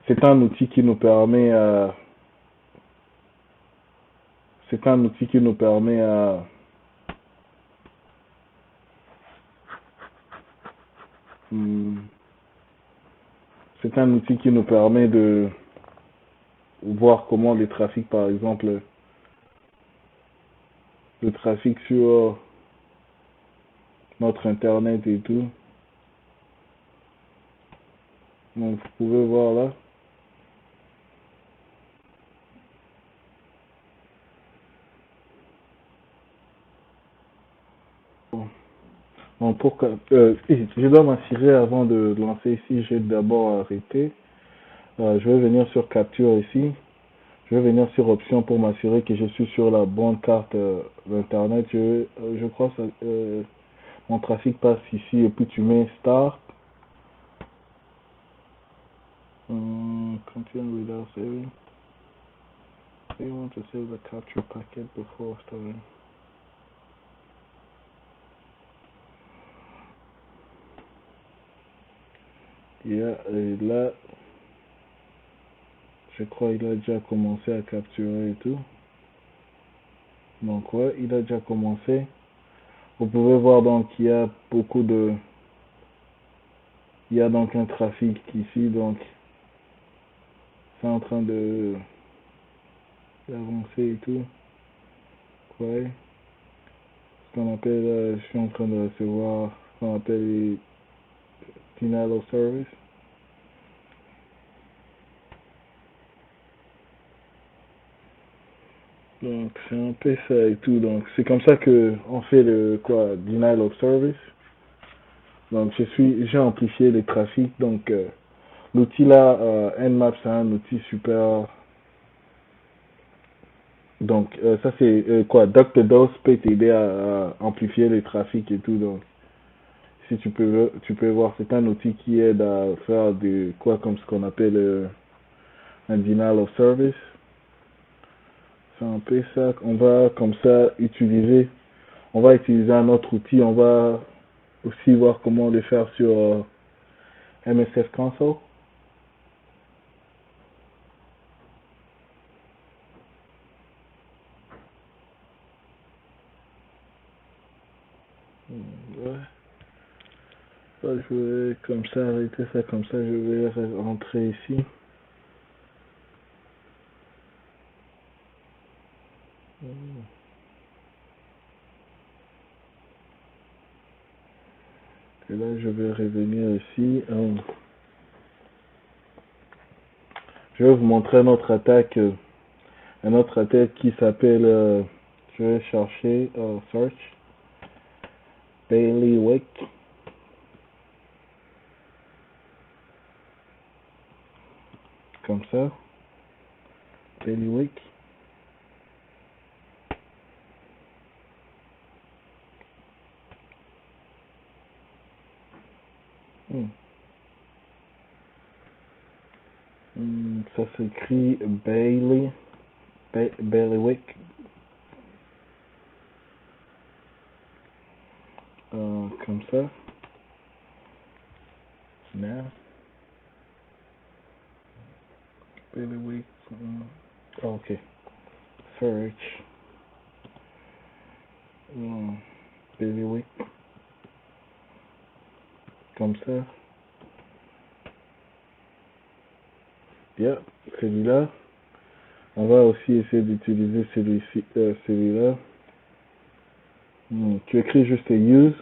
C'est un outil qui nous permet c'est un outil qui nous permet hmm, c'est un outil qui nous permet de voir comment le trafic, par exemple, le trafic sur notre internet et tout. Donc, vous pouvez voir là. Bon. Donc, je dois m'assurer avant de lancer ici, j'ai d'abord arrêté. Je vais venir sur capture ici. Je vais venir sur option pour m'assurer que je suis sur la bonne carte d'internet. Je crois que mon trafic passe ici et puis tu mets start. Continue without saving. Do you want to save the capture packet before starting? Et là, je crois qu'il a déjà commencé à capturer et tout. Donc ouais, il a déjà commencé. Vous pouvez voir donc il y a donc un trafic ici. Donc c'est en train de d'avancer et tout. Ouais. Ce qu'on appelle, je suis en train de recevoir ce qu'on appelle les denial of service. Donc c'est un peu ça et tout. Donc c'est comme ça que on fait le quoi denial of service. Donc j'ai amplifié les trafics. Donc l'outil là Nmap c'est un outil super. Donc ça c'est quoi DuckDOS peut t'aider à amplifier les trafics et tout. Donc si tu peux voir c'est un outil qui aide à faire de quoi comme ce qu'on appelle un denial of service. C'est un peu ça. On va comme ça utiliser. On va utiliser un autre outil. On va aussi voir comment le faire sur MSF Console. Ouais. Ça, je vais comme ça arrêter ça comme ça. Je vais rentrer ici. Et là, je vais revenir ici. Je vais vous montrer une autre attaque qui s'appelle, je vais chercher, search, Bailiwick, comme ça, Bailiwick. Hmm. Ça s'écrit Bailiwick, comme ça. Now, Bailiwick, ok, search, Bailiwick, comme ça. Yeah, celui-là. On va aussi essayer d'utiliser celui-là. Tu écris juste use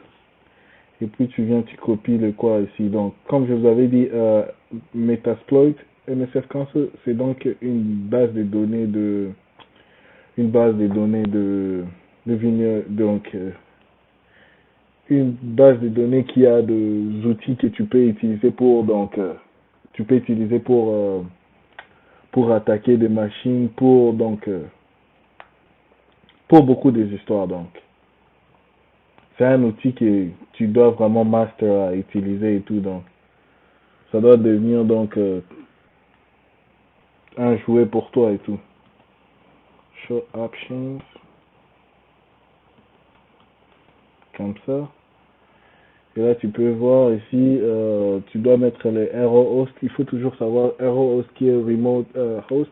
et puis tu copies le quoi ici. Donc, comme je vous avais dit, Metasploit, MSF Console, c'est donc une base de données donc une base de données qui a des outils que tu peux utiliser tu peux utiliser pour attaquer des machines, pour beaucoup des histoires donc. C'est un outil que tu dois vraiment master à utiliser et tout donc ça doit devenir donc un jouet pour toi et tout. Show options comme ça. Et là tu peux voir ici tu dois mettre les arrow host. Il faut toujours savoir arrow host qui est remote host.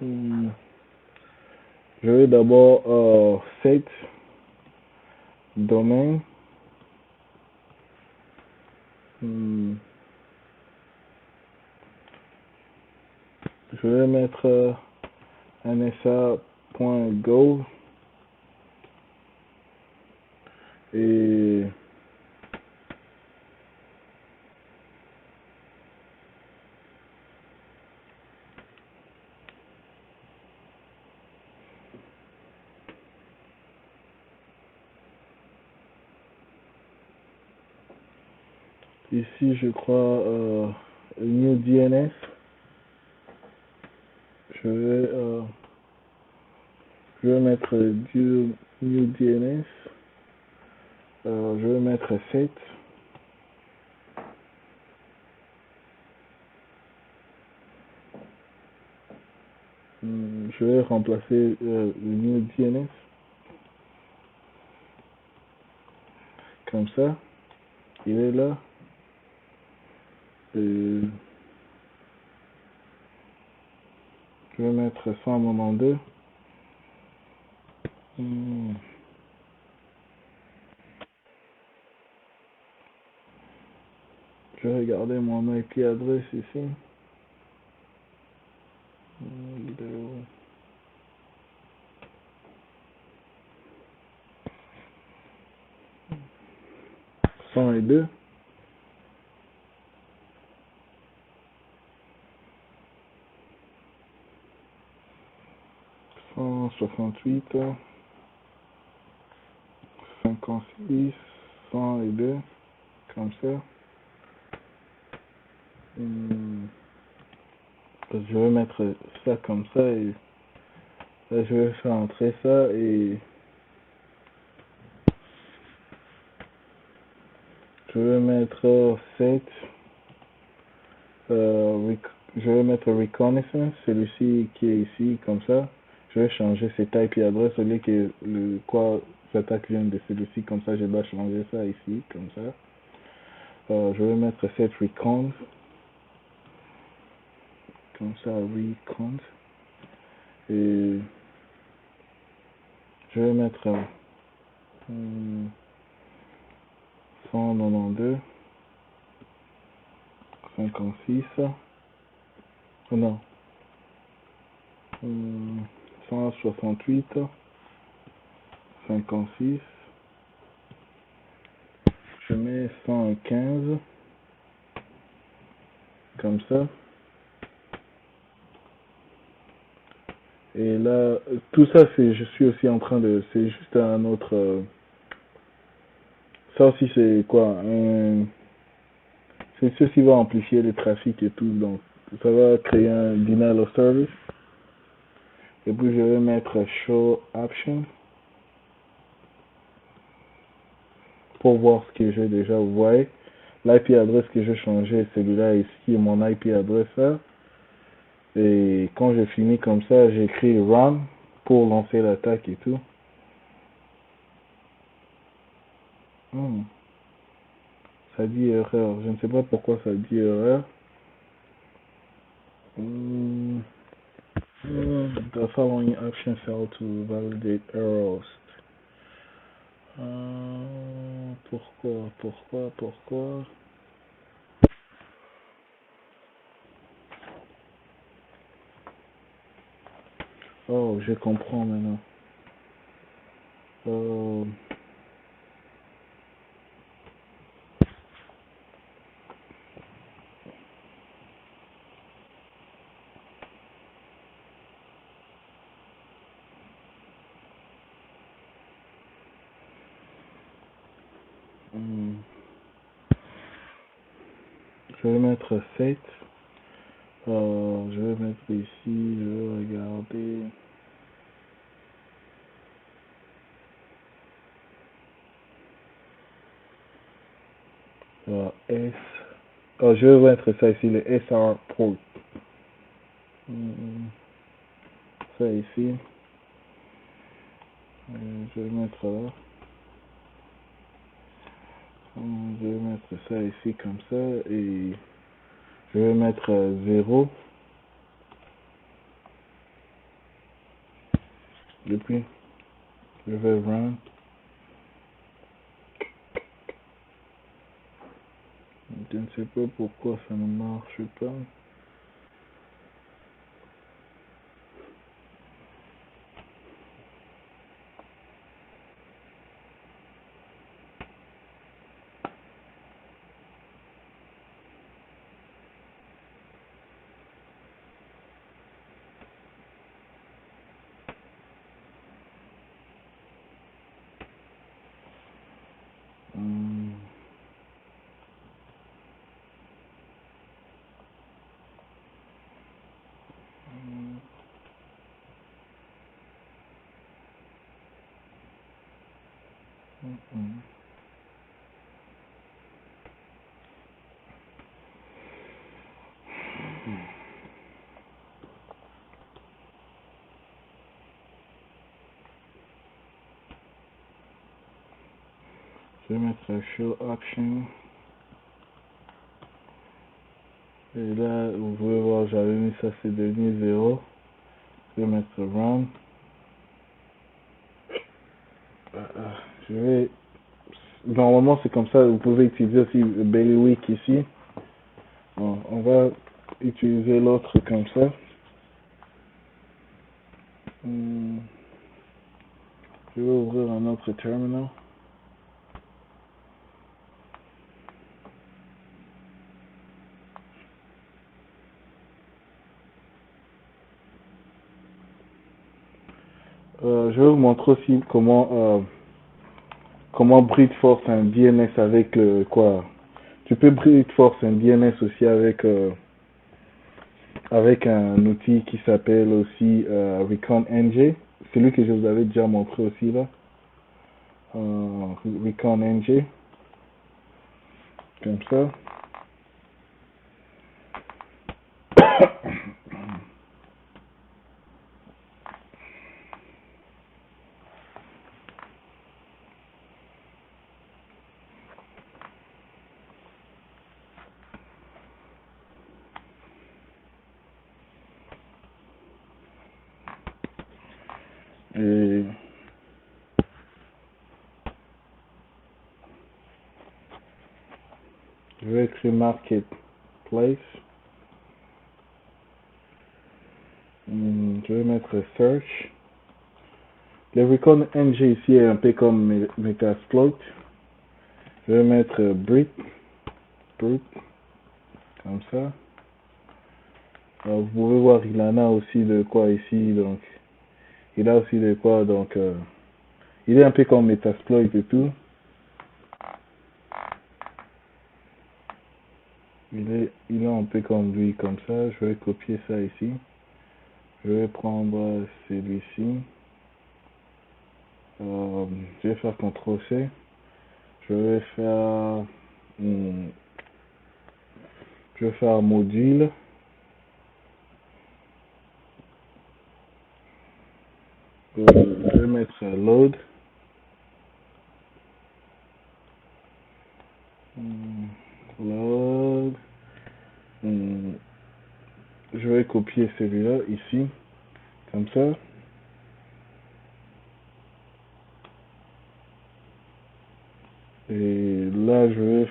Hmm. Je vais d'abord set domain. Hmm. Je vais mettre nsa.gov et ici je crois new DNS. Je vais, euh, je vais mettre new DNS. Je vais mettre set. Je vais remplacer le new DNS comme ça. Il est là. Et je vais mettre 192. Je vais regarder mon IP adresse ici. 102, 168, 56, 102, comme ça. Je vais mettre ça comme ça et là, je vais faire entrer ça et je vais mettre 7. Je vais mettre reconnaissance, celui-ci qui est ici, comme ça. Je vais changer cette IP adresse au lieu que le quoi l'attaque vient de celui-ci, comme ça je dois changer ça ici, comme ça. Je vais mettre cette recon, comme ça, recon. Et je vais mettre 192, 56, oh non, 168, 56, je mets 115, comme ça. Et là, tout ça, je suis aussi en train de, c'est juste un autre, ça aussi c'est quoi, c'est ceci va amplifier le trafic et tout, donc ça va créer un denial of service. Et puis je vais mettre show option pour voir ce que j'ai déjà. Vous voyez, l'IP adresse que j'ai changé, celui-là ici, mon IP adresse là. Et quand j'ai fini comme ça, j'écris run pour lancer l'attaque et tout. Ça dit erreur. Je ne sais pas pourquoi ça dit erreur. The following options fail to validate errors. Pourquoi? Oh, je comprends maintenant. Euh, hmm, je vais mettre 7. Je vais mettre ici, je vais regarder. S. Oh, je vais mettre ça ici, le SR port. Ça ici. Je vais mettre là. Je vais mettre ça ici comme ça et je vais mettre 0 depuis je vais run. Je ne sais pas pourquoi ça ne marche pas. Hum, hum, hum. Je vais mettre show option. Et là, vous pouvez voir, j'avais mis ça, c'est devenu 0. Je vais mettre run. Je vais. Normalement, c'est comme ça. Vous pouvez utiliser aussi bailiwick ici. Bon, on va utiliser l'autre comme ça. Je vais ouvrir un autre terminal. Je vais vous montrer aussi comment brute force un DNS avec le quoi. Tu peux brute force un DNS aussi avec un outil qui s'appelle aussi Recon NG. Celui que je vous avais déjà montré aussi là. Recon NG. Comme ça. Et je vais écrire Marketplace. Je vais mettre Search. Le Recon NG ici est un peu comme Metasploit. Je vais mettre Brute, comme ça. Alors, vous pouvez voir, il en a aussi de quoi ici, donc il a aussi de quoi, donc il est un peu comme Metasploit et tout. Il est un peu comme lui, comme ça. Je vais copier ça ici. Je vais prendre celui-ci. Je vais faire CTRL-C. Je vais faire, hmm, je vais faire module. Je vais mettre load. Load. Je vais copier celui-là ici, comme ça. Et là, je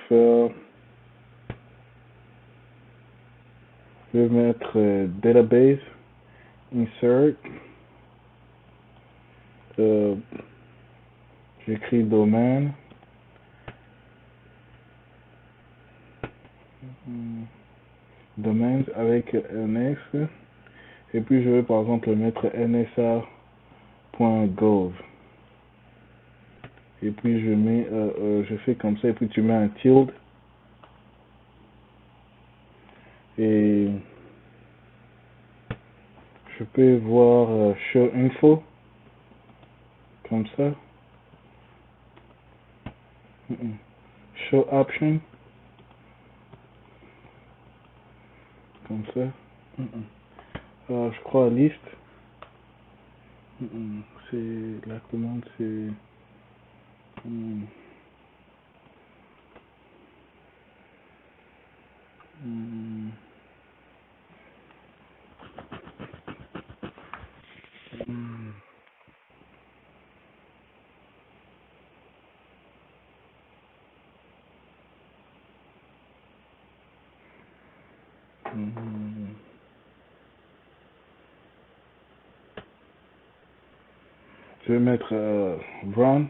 vais mettre database, insert. J'écris domaine. Domaine avec NS. Et puis je vais par exemple mettre nsa.gov. Et puis je fais comme ça et puis tu mets un tilde. Et je peux voir show info. Comme ça. Show option. Comme ça. Je crois liste. C'est la commande, c'est hmm, hmm, hmm, hmm. Je vais mettre brown.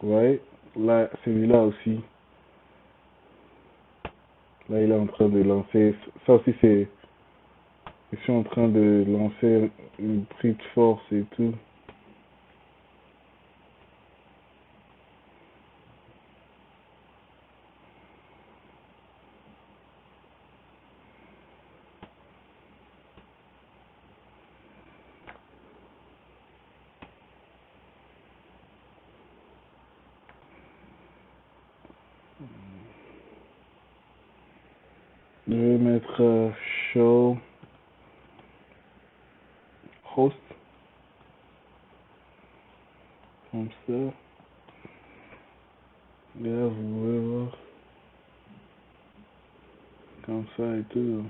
Ouais. Là, celui-là aussi. Là, il est en train de lancer. Ça aussi, je suis en train de lancer une brute force et tout. Je vais mettre show host. Comme ça. Et là, vous pouvez voir. Comme ça et tout.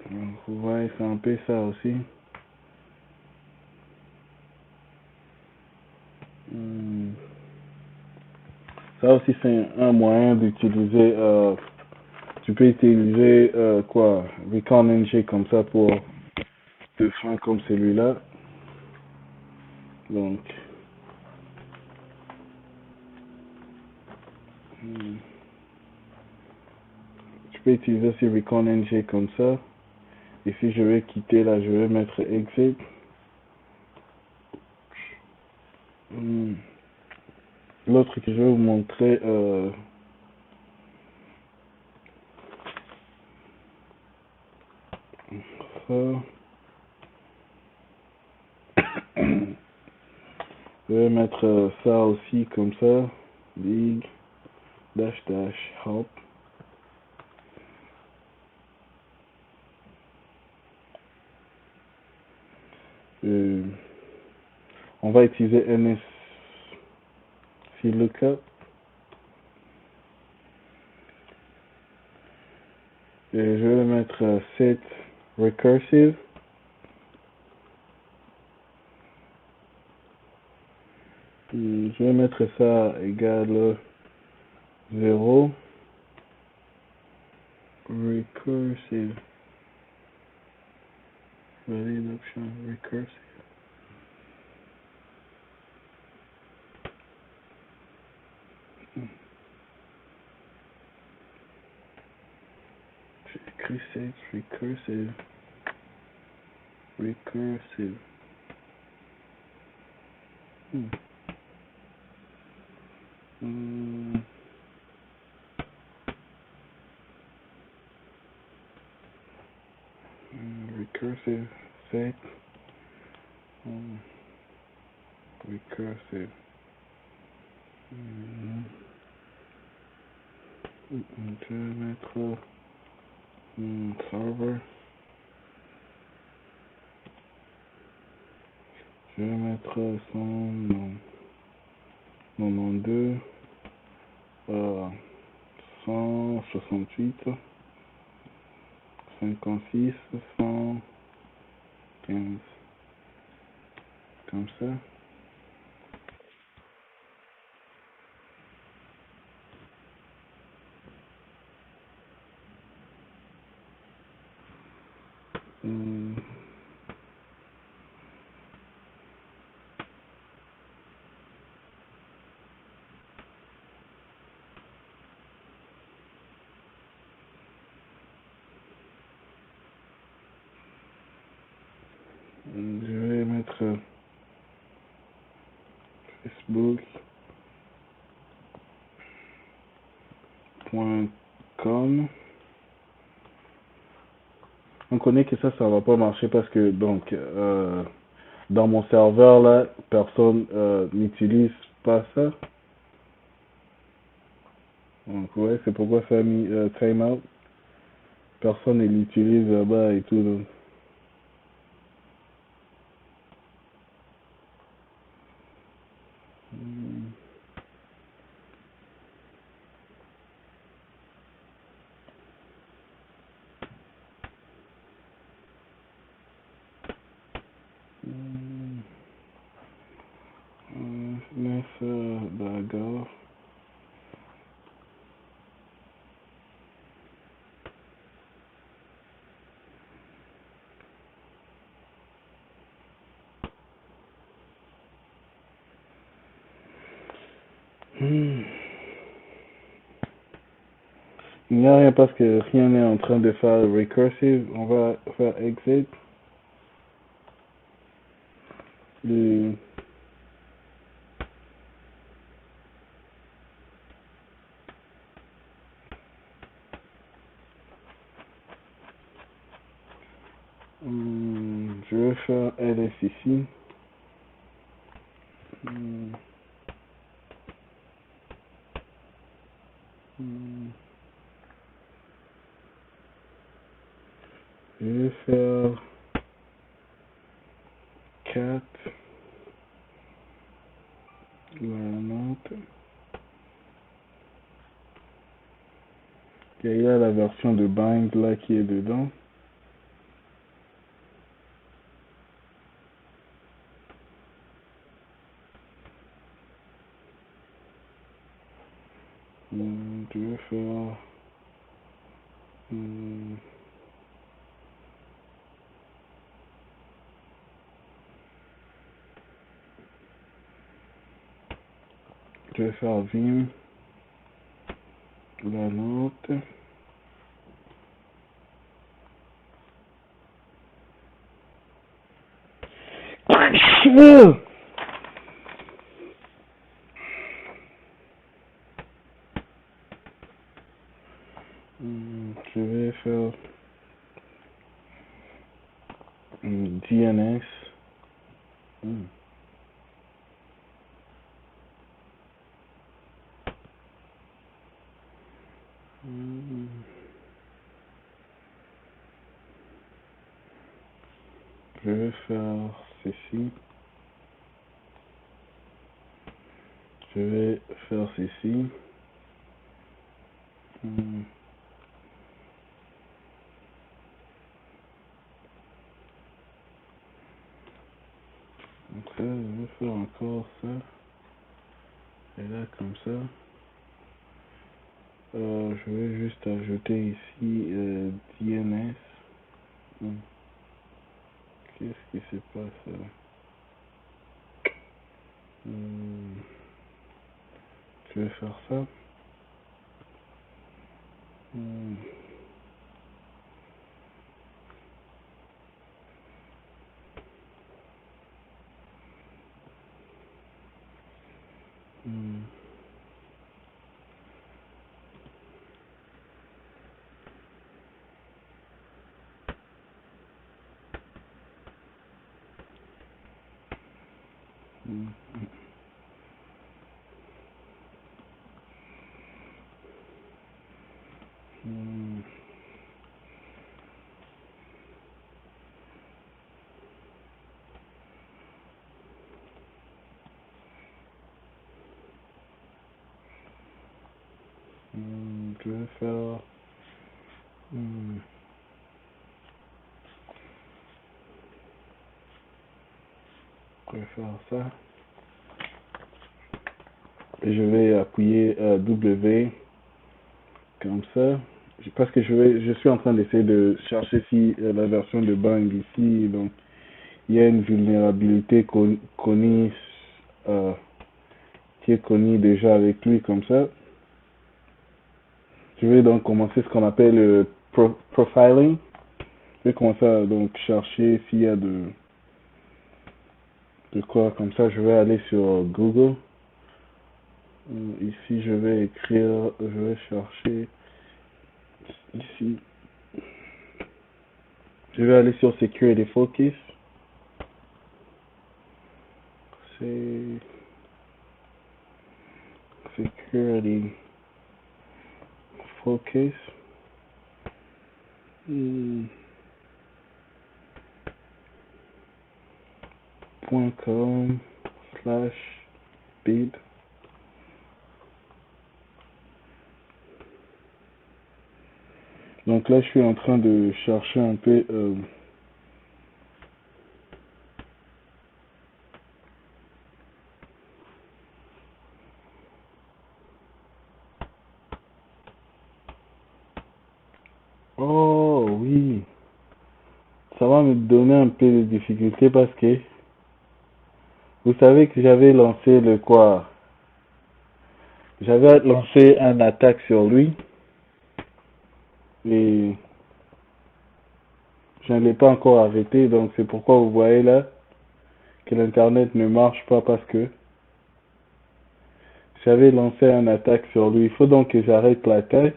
Donc, vous voyez, c'est un peu ça aussi. Hmm. Ça aussi, c'est un moyen d'utiliser. Tu peux utiliser quoi? Recon NG comme ça pour des freins comme celui-là. Donc, je peux utiliser aussi Recon NG comme ça. Et si je vais quitter là, je vais mettre exit. L'autre que je vais vous montrer, ça. Je vais mettre ça aussi comme ça. Big dash dash hop. On va utiliser NSC lookup. Et je vais mettre set recursive. Je vais mettre ça égal 0. Recursive. Valid option recursive. J'ai écrit set recursive. Recursive. Recursive set. Recursive. Je vais mettre server. Je vais mettre 192 168 56 115 comme ça. Je vais mettre facebook.com. On connaît que ça va pas marcher parce que donc dans mon serveur là, personne n'utilise pas ça. Donc ouais, c'est pourquoi ça a mis timeout. Personne ne l'utilise là-bas et tout. Donc. D'accord. Il n'y a rien parce que rien n'est en train de faire recursive. On va faire exit. Et je vais faire ls ici. Je vais faire 4. La note. Il y a la version de bind là qui est dedans. Je vais faire je vais faire Vim, la note. Je vais faire DNS. Je vais faire ceci. Je vais faire ceci. Donc ça, je vais faire encore ça. Et là, comme ça. Je vais juste ajouter ici DNS. Qu'est-ce qui se passe là? Je vais faire ça. Je vais faire ça. Et je vais appuyer W comme ça. Parce que je suis en train d'essayer de chercher si la version de Bang ici, donc il y a une vulnérabilité connue, qui est connue déjà avec lui comme ça. Je vais donc commencer ce qu'on appelle le profiling. Je vais commencer à donc chercher s'il y a de quoi comme ça. Je vais aller sur Google. Ici, je vais écrire, je vais chercher ici. Je vais aller sur Security Focus. C'est Security Focus. .com/bid. Donc là, je suis en train de chercher un peu. Oh oui, ça va me donner un peu de difficulté parce que vous savez que j'avais lancé le quoi? J'avais lancé un attaque sur lui et je ne l'ai pas encore arrêté. Donc c'est pourquoi vous voyez là que l'internet ne marche pas parce que j'avais lancé un attaque sur lui. Il faut donc que j'arrête l'attaque.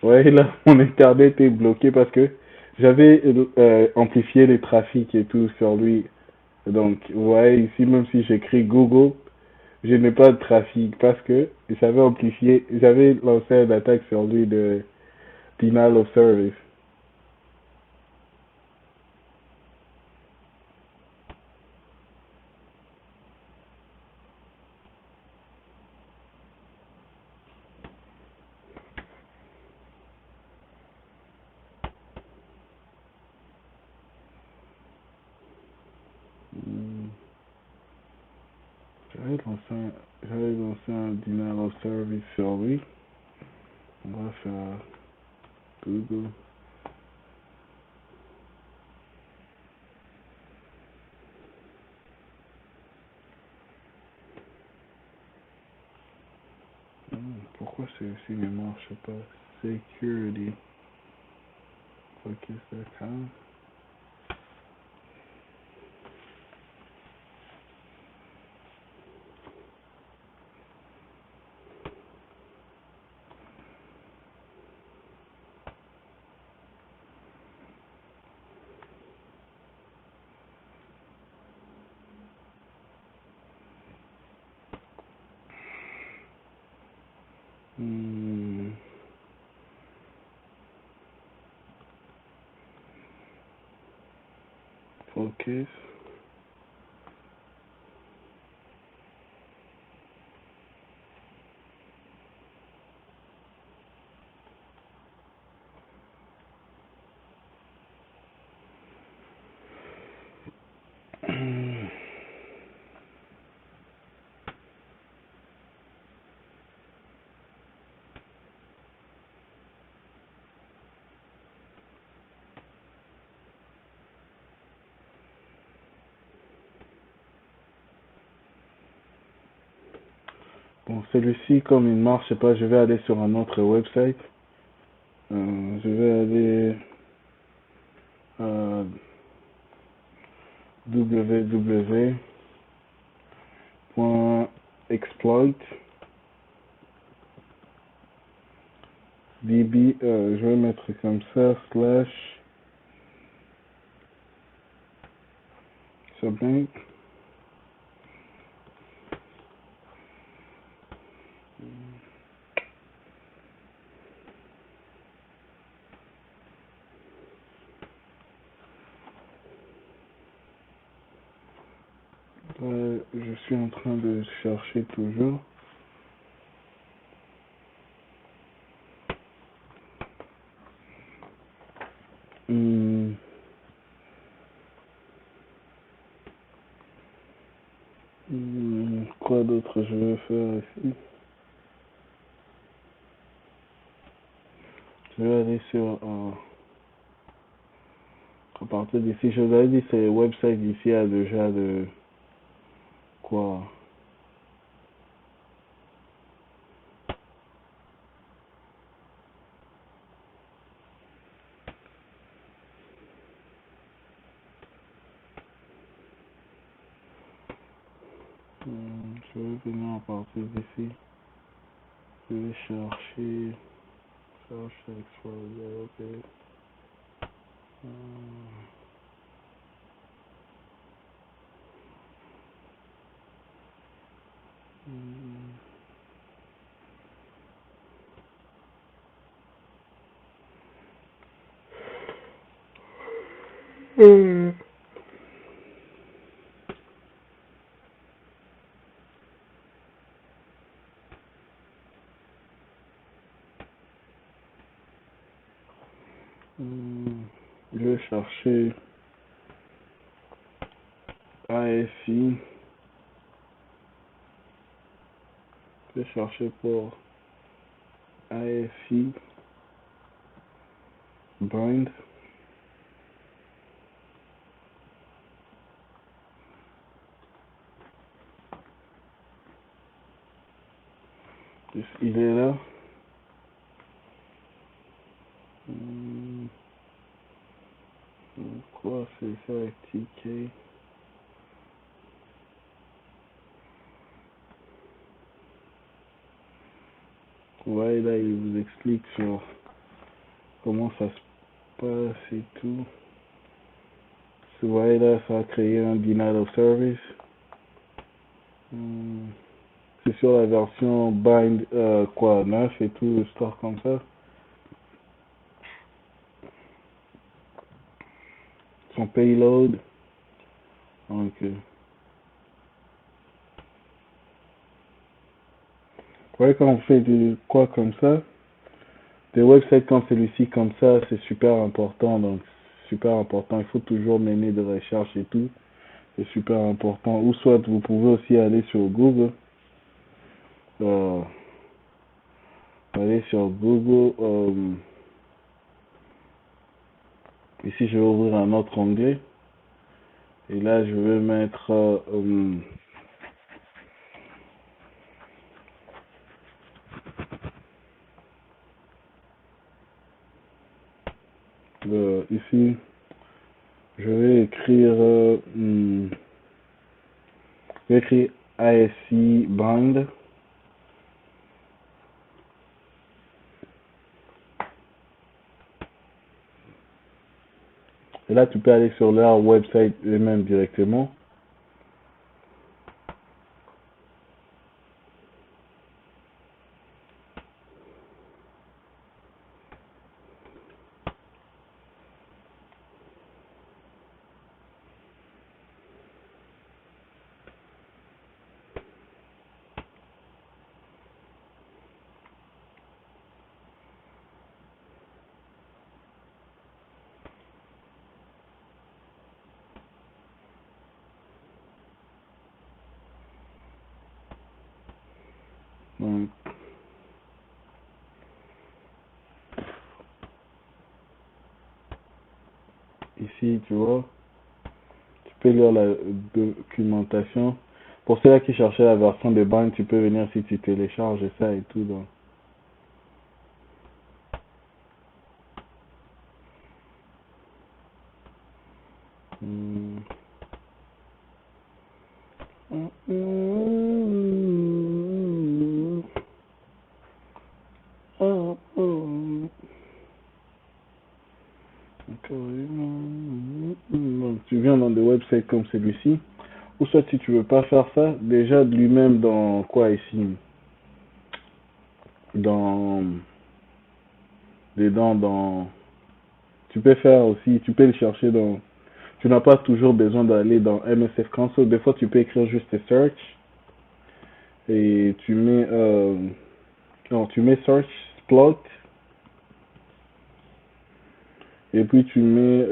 Ouais, là, mon internet est bloqué parce que j'avais amplifié les trafics et tout sur lui. Donc, vous voyez ici, même si j'écris Google, je n'ai pas de trafic parce que j'avais lancé une attaque sur lui de denial of service. Hmm, j'avais lancé un denial of service sur lui. On va faire Google. Pourquoi celui-ci ne marche pas? Security. Focus account. Focus. Bon, celui-ci, comme il ne marche pas, je vais aller sur un autre website. Je vais aller à www.exploit db, je vais mettre comme ça, slash submit. Je suis en train de chercher toujours. Quoi d'autre je vais faire ici? Je vais aller sur à partir d'ici, je vous avais dit, c'est le website ici a déjà de quoi? Je vais venir à partir d'ici. Je vais chercher. Search Explorer, ok. Je vais chercher AFI. Je vais chercher pour AFI bind. Il est là. Quoi c'est ça avec TK? Ouais, là il vous explique sur comment ça se passe et tout. Ouais, là ça a créé un denial of service. C'est sur la version bind quoi 9 et tout, histoire comme ça. Son payload. Donc, ouais, quand on fait du quoi comme ça, des websites comme celui-ci comme ça, c'est super important. Donc, super important. Il faut toujours mener de recherche et tout. C'est super important. Ou soit vous pouvez aussi aller sur Google. Euh, aller sur Google. Ici, je vais ouvrir un autre onglet. Et là, je vais mettre ici, je vais écrire, je vais écrire ASI bind. Et là, tu peux aller sur leur website eux-mêmes directement. Donc, ici, tu vois, tu peux lire la documentation. Pour ceux-là qui cherchaient la version de bind, tu peux venir si tu télécharges ça et tout. Donc. Hmm. Donc, tu viens dans des websites comme celui-ci. Ou soit si tu veux pas faire ça, déjà de lui-même dans quoi ici? Dans dedans dans tu peux faire aussi, tu peux le chercher dans tu n'as pas toujours besoin d'aller dans MSF Console. Des fois tu peux écrire juste search et tu mets non, tu mets search plot et puis tu mets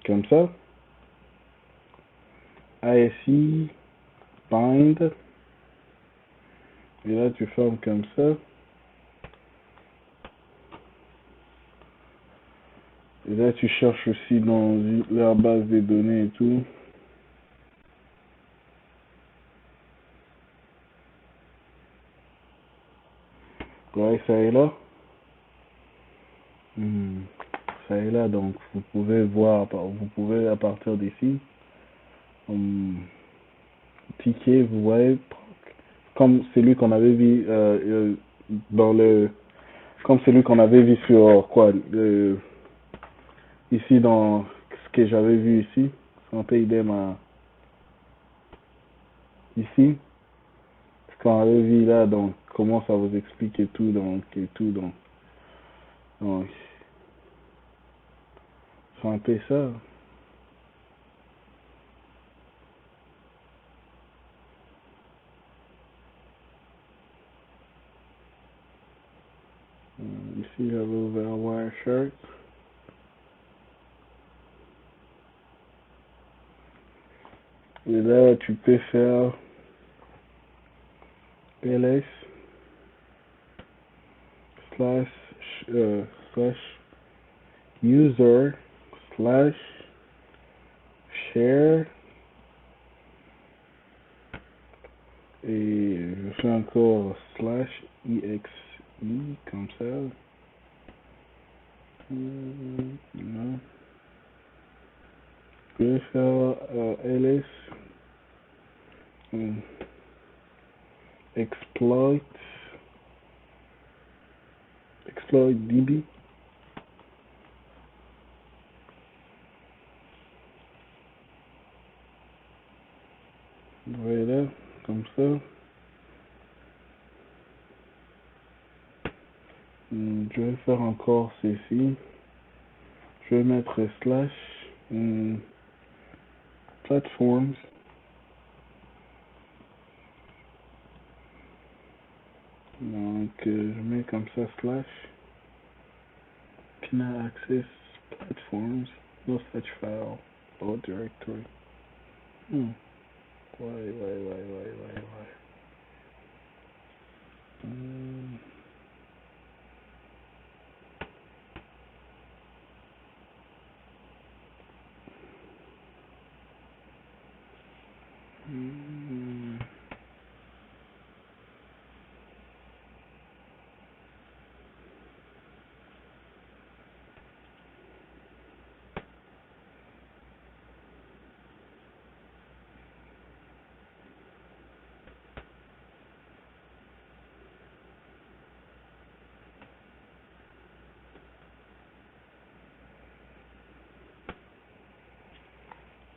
comme ça ASI bind et là tu fermes comme ça. Et là, tu cherches aussi dans leur base de données et tout. Ouais, ça est là. Hmm. Ça est là, donc vous pouvez voir, vous pouvez à partir d'ici, ticket, vous voyez, comme celui qu'on avait vu dans le, comme celui qu'on avait vu sur quoi, ici dans ce que j'avais vu ici, on peut idem à ici, ce qu'on avait vu là, donc comment ça vous explique et tout, donc c'est un peu ça. Ici, j'avais ouvert Wireshark. Et là, tu peux faire ls slash, slash user slash share. Et je fais encore slash exe comme ça. Non. Je vais faire ls exploit db. Voilà, comme ça. Je vais faire encore ceci. Je vais mettre slash platforms. Donc, je mets comme ça slash cannot access platforms, no such file or directory. Why?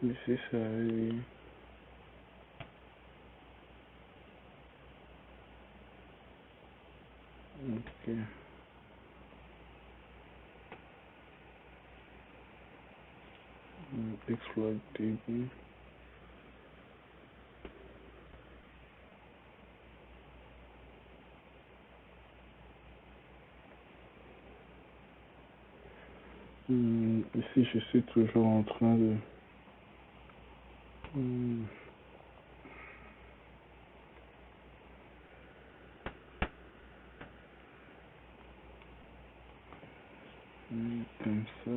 Ici, ça arrive. Ok. Exploit DB. Ici, je suis toujours en train de... Comme ça.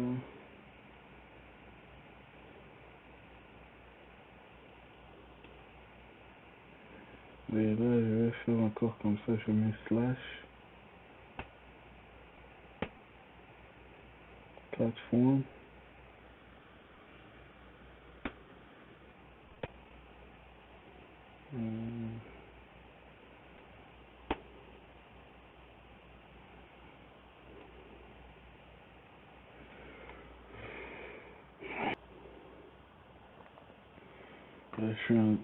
Et là, je vais faire encore comme ça. Je mets slash. Plateforme. Là, je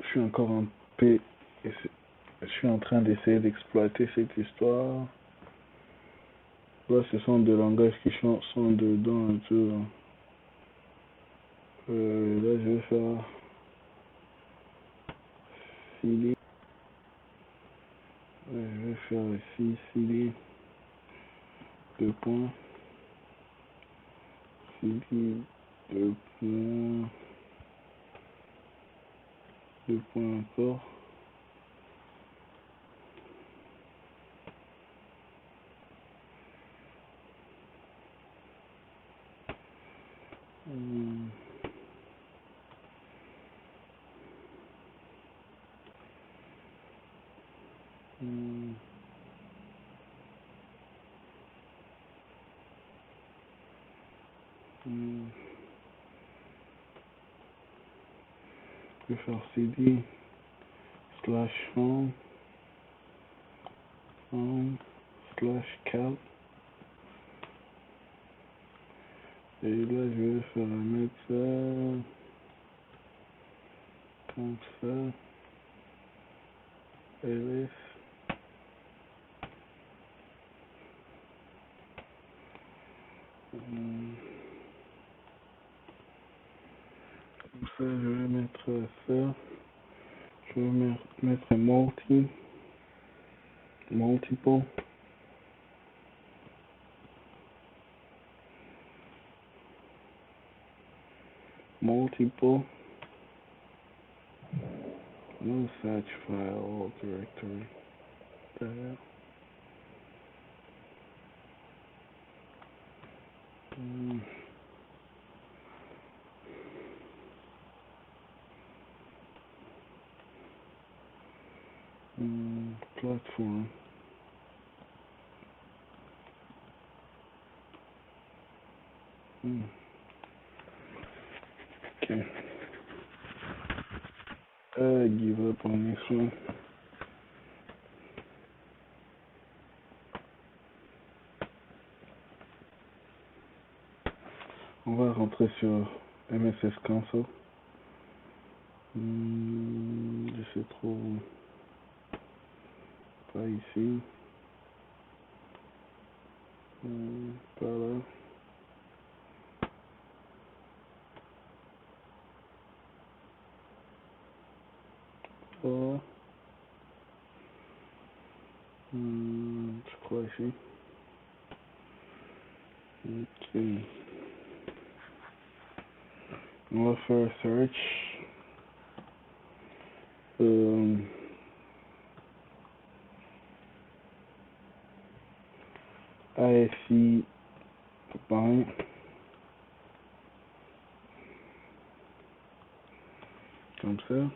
suis encore en P. Je suis en train d'essayer d'exploiter cette histoire. Là, ce sont des langages qui sont dedans et tout. Là, je vais faire CD. Je vais faire ici CD. Deux points. CD. Deux points. Deux points encore. Je vais faire CD slash home slash cal. Et là, je vais faire mettre ça comme ça. ls. Comme ça, je vais mettre ça. Je vais mettre multiple. No such file or directory. There. Platform. Okay. I give up on this one. On va rentrer sur MSS Console. Je sais trop. Pas ici. Pas là. Pas. Je crois ici. Ok. On va faire search. AFI bind. Comme ça.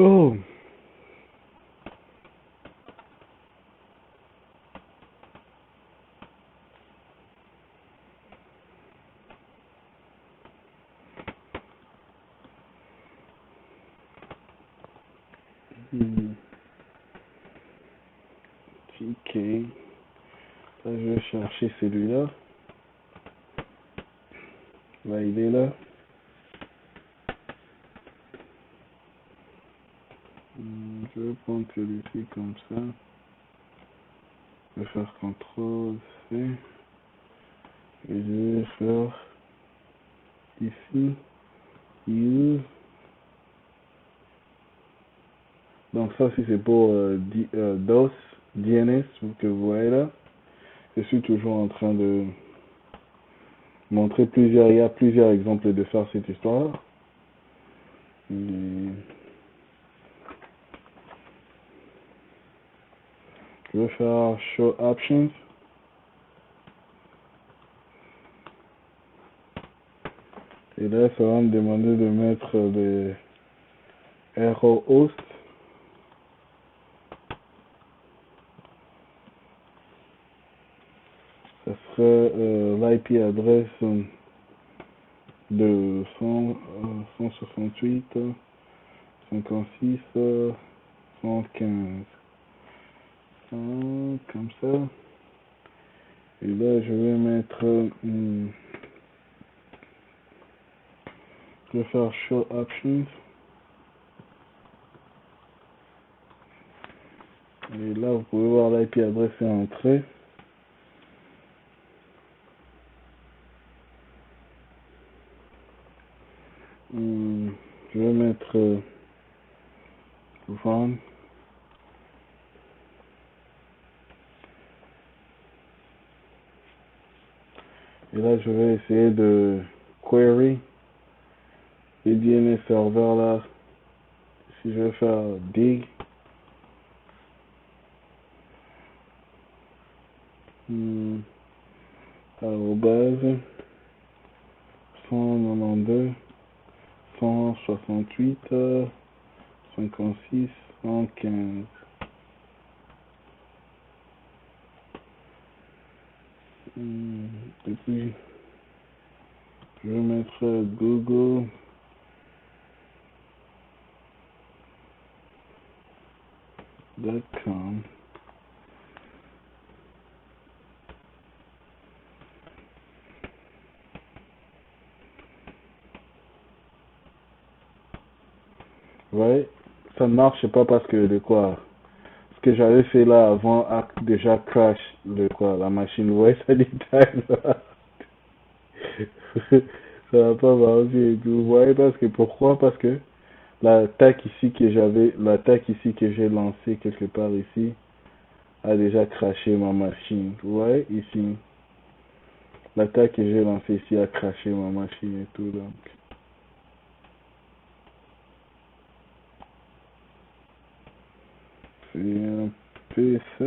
Oh, hmm, ok. Là, je vais chercher celui-là. Là, il est là. Je vais prendre celui-ci comme ça. Je vais faire CTRL C. Et je vais faire ici. Use. Donc ça, si c'est pour DOS, DNS, que vous voyez là. Je suis toujours en train de montrer plusieurs, il y a plusieurs exemples de faire cette histoire. Et je vais faire Show Options. Et là, ça va me demander de mettre des error host. Ça serait l'IP adresse de 168, 56, 115. Comme ça. Et là, je vais mettre... je vais faire Show Options. Et là, vous pouvez voir l'IP adresse est entrée. Je vais mettre Run. Et là, je vais essayer de query les DNS serveurs là. Si je vais faire dig, arrobase 192 168 56 115. Et puis, je vais mettre google.com. Ouais, ça ne marche pas parce que de quoi? Ce que j'avais fait là avant a déjà crash le quoi, la machine. Ouais, ça détaille là. Ça va pas marcher et tout. Vous voyez parce que pourquoi? Parce que l'attaque ici que j'avais, l'attaque ici que j'ai lancée quelque part ici a déjà craché ma machine. Vous voyez ici, l'attaque que j'ai lancée ici a craché ma machine et tout donc. C'est un peu ça.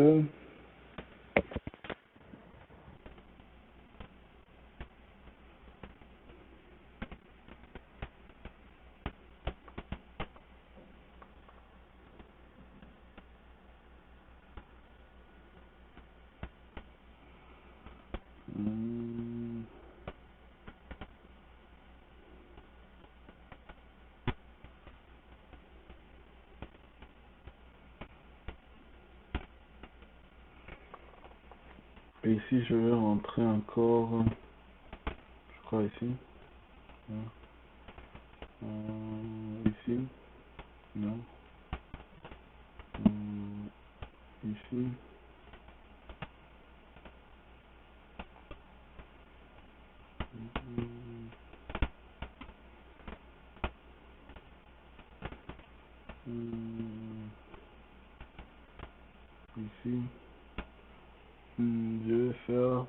Hum, Et ici je vais rentrer encore, je crois ici. Ici, non. Ici. Ici. Je vais faire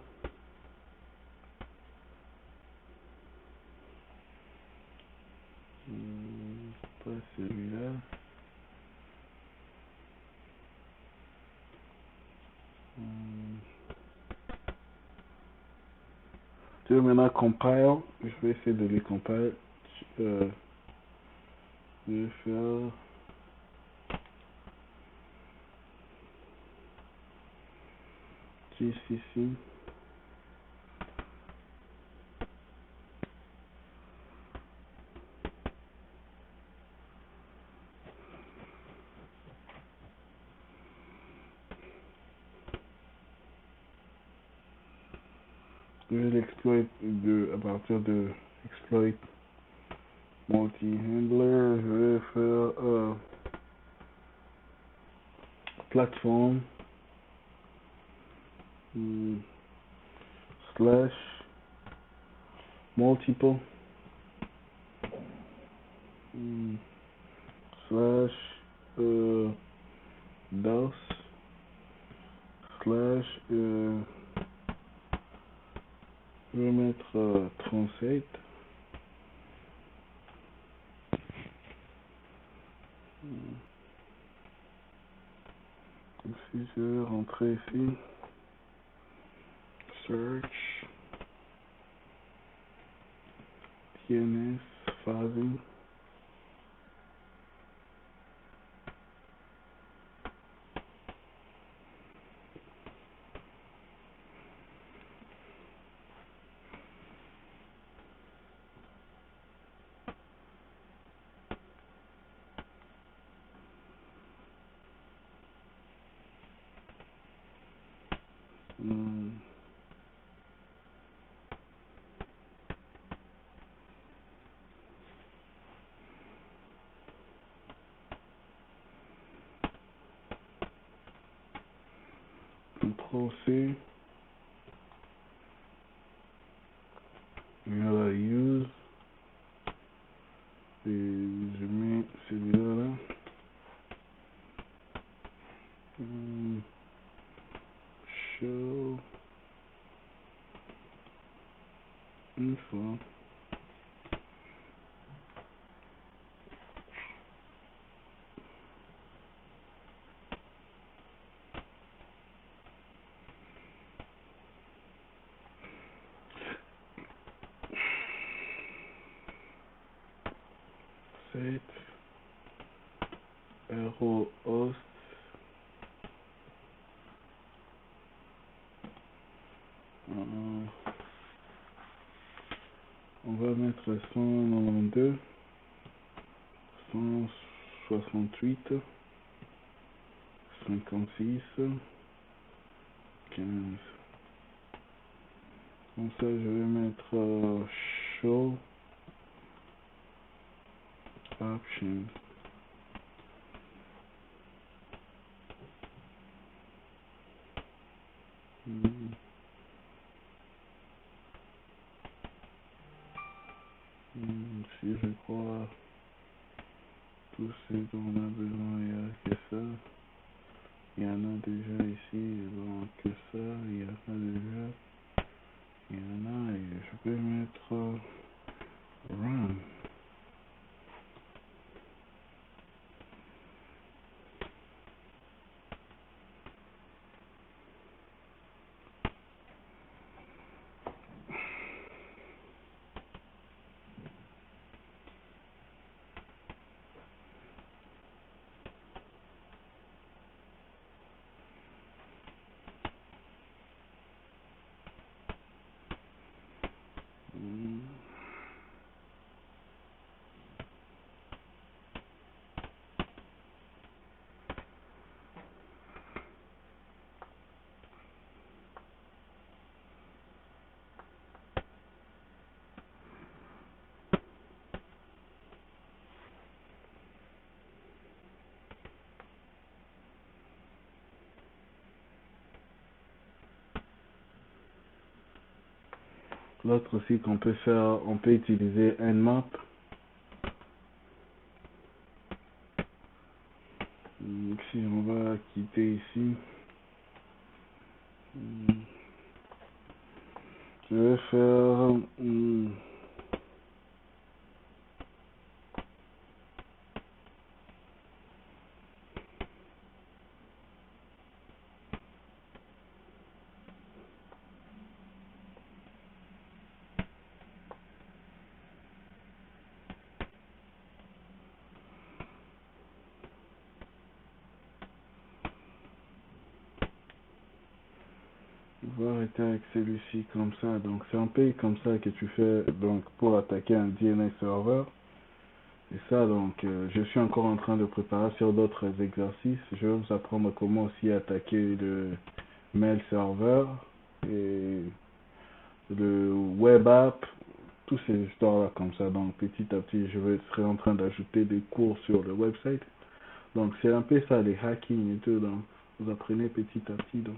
pas celui-là. Je vais maintenant compile. Je vais essayer de les compile. Je vais faire. 6 ici. Je vais l'exploit à partir de exploit multi-handler. Je vais faire plateforme slash multiple slash DOS slash je vais mettre 37. Si je vais rentrer ici, search TNS phasing. Ctrl-C, il y a la use, et je mets celui-là là. Show une fois. Set arrow host. On va mettre 192, 168, 56, 15. Comme ça, je vais mettre show options. Si je crois tout ce dont on a besoin, il n'y a que ça. Il y en a déjà ici, donc que ça, il y en a déjà. Il y en a, et je peux mettre run. L'autre aussi qu'on peut faire, on peut utiliser Nmap. Si on va quitter ici, je vais faire On va arrêter avec celui-ci comme ça. Donc c'est un peu comme ça que tu fais donc pour attaquer un DNS serveur. Et ça donc je suis encore en train de préparer sur d'autres exercices. Je vais vous apprendre comment aussi attaquer le mail serveur et le web app, tous ces histoires là comme ça. Donc petit à petit serai en train d'ajouter des cours sur le website. Donc c'est un peu ça les hacking et tout. Donc vous apprenez petit à petit donc.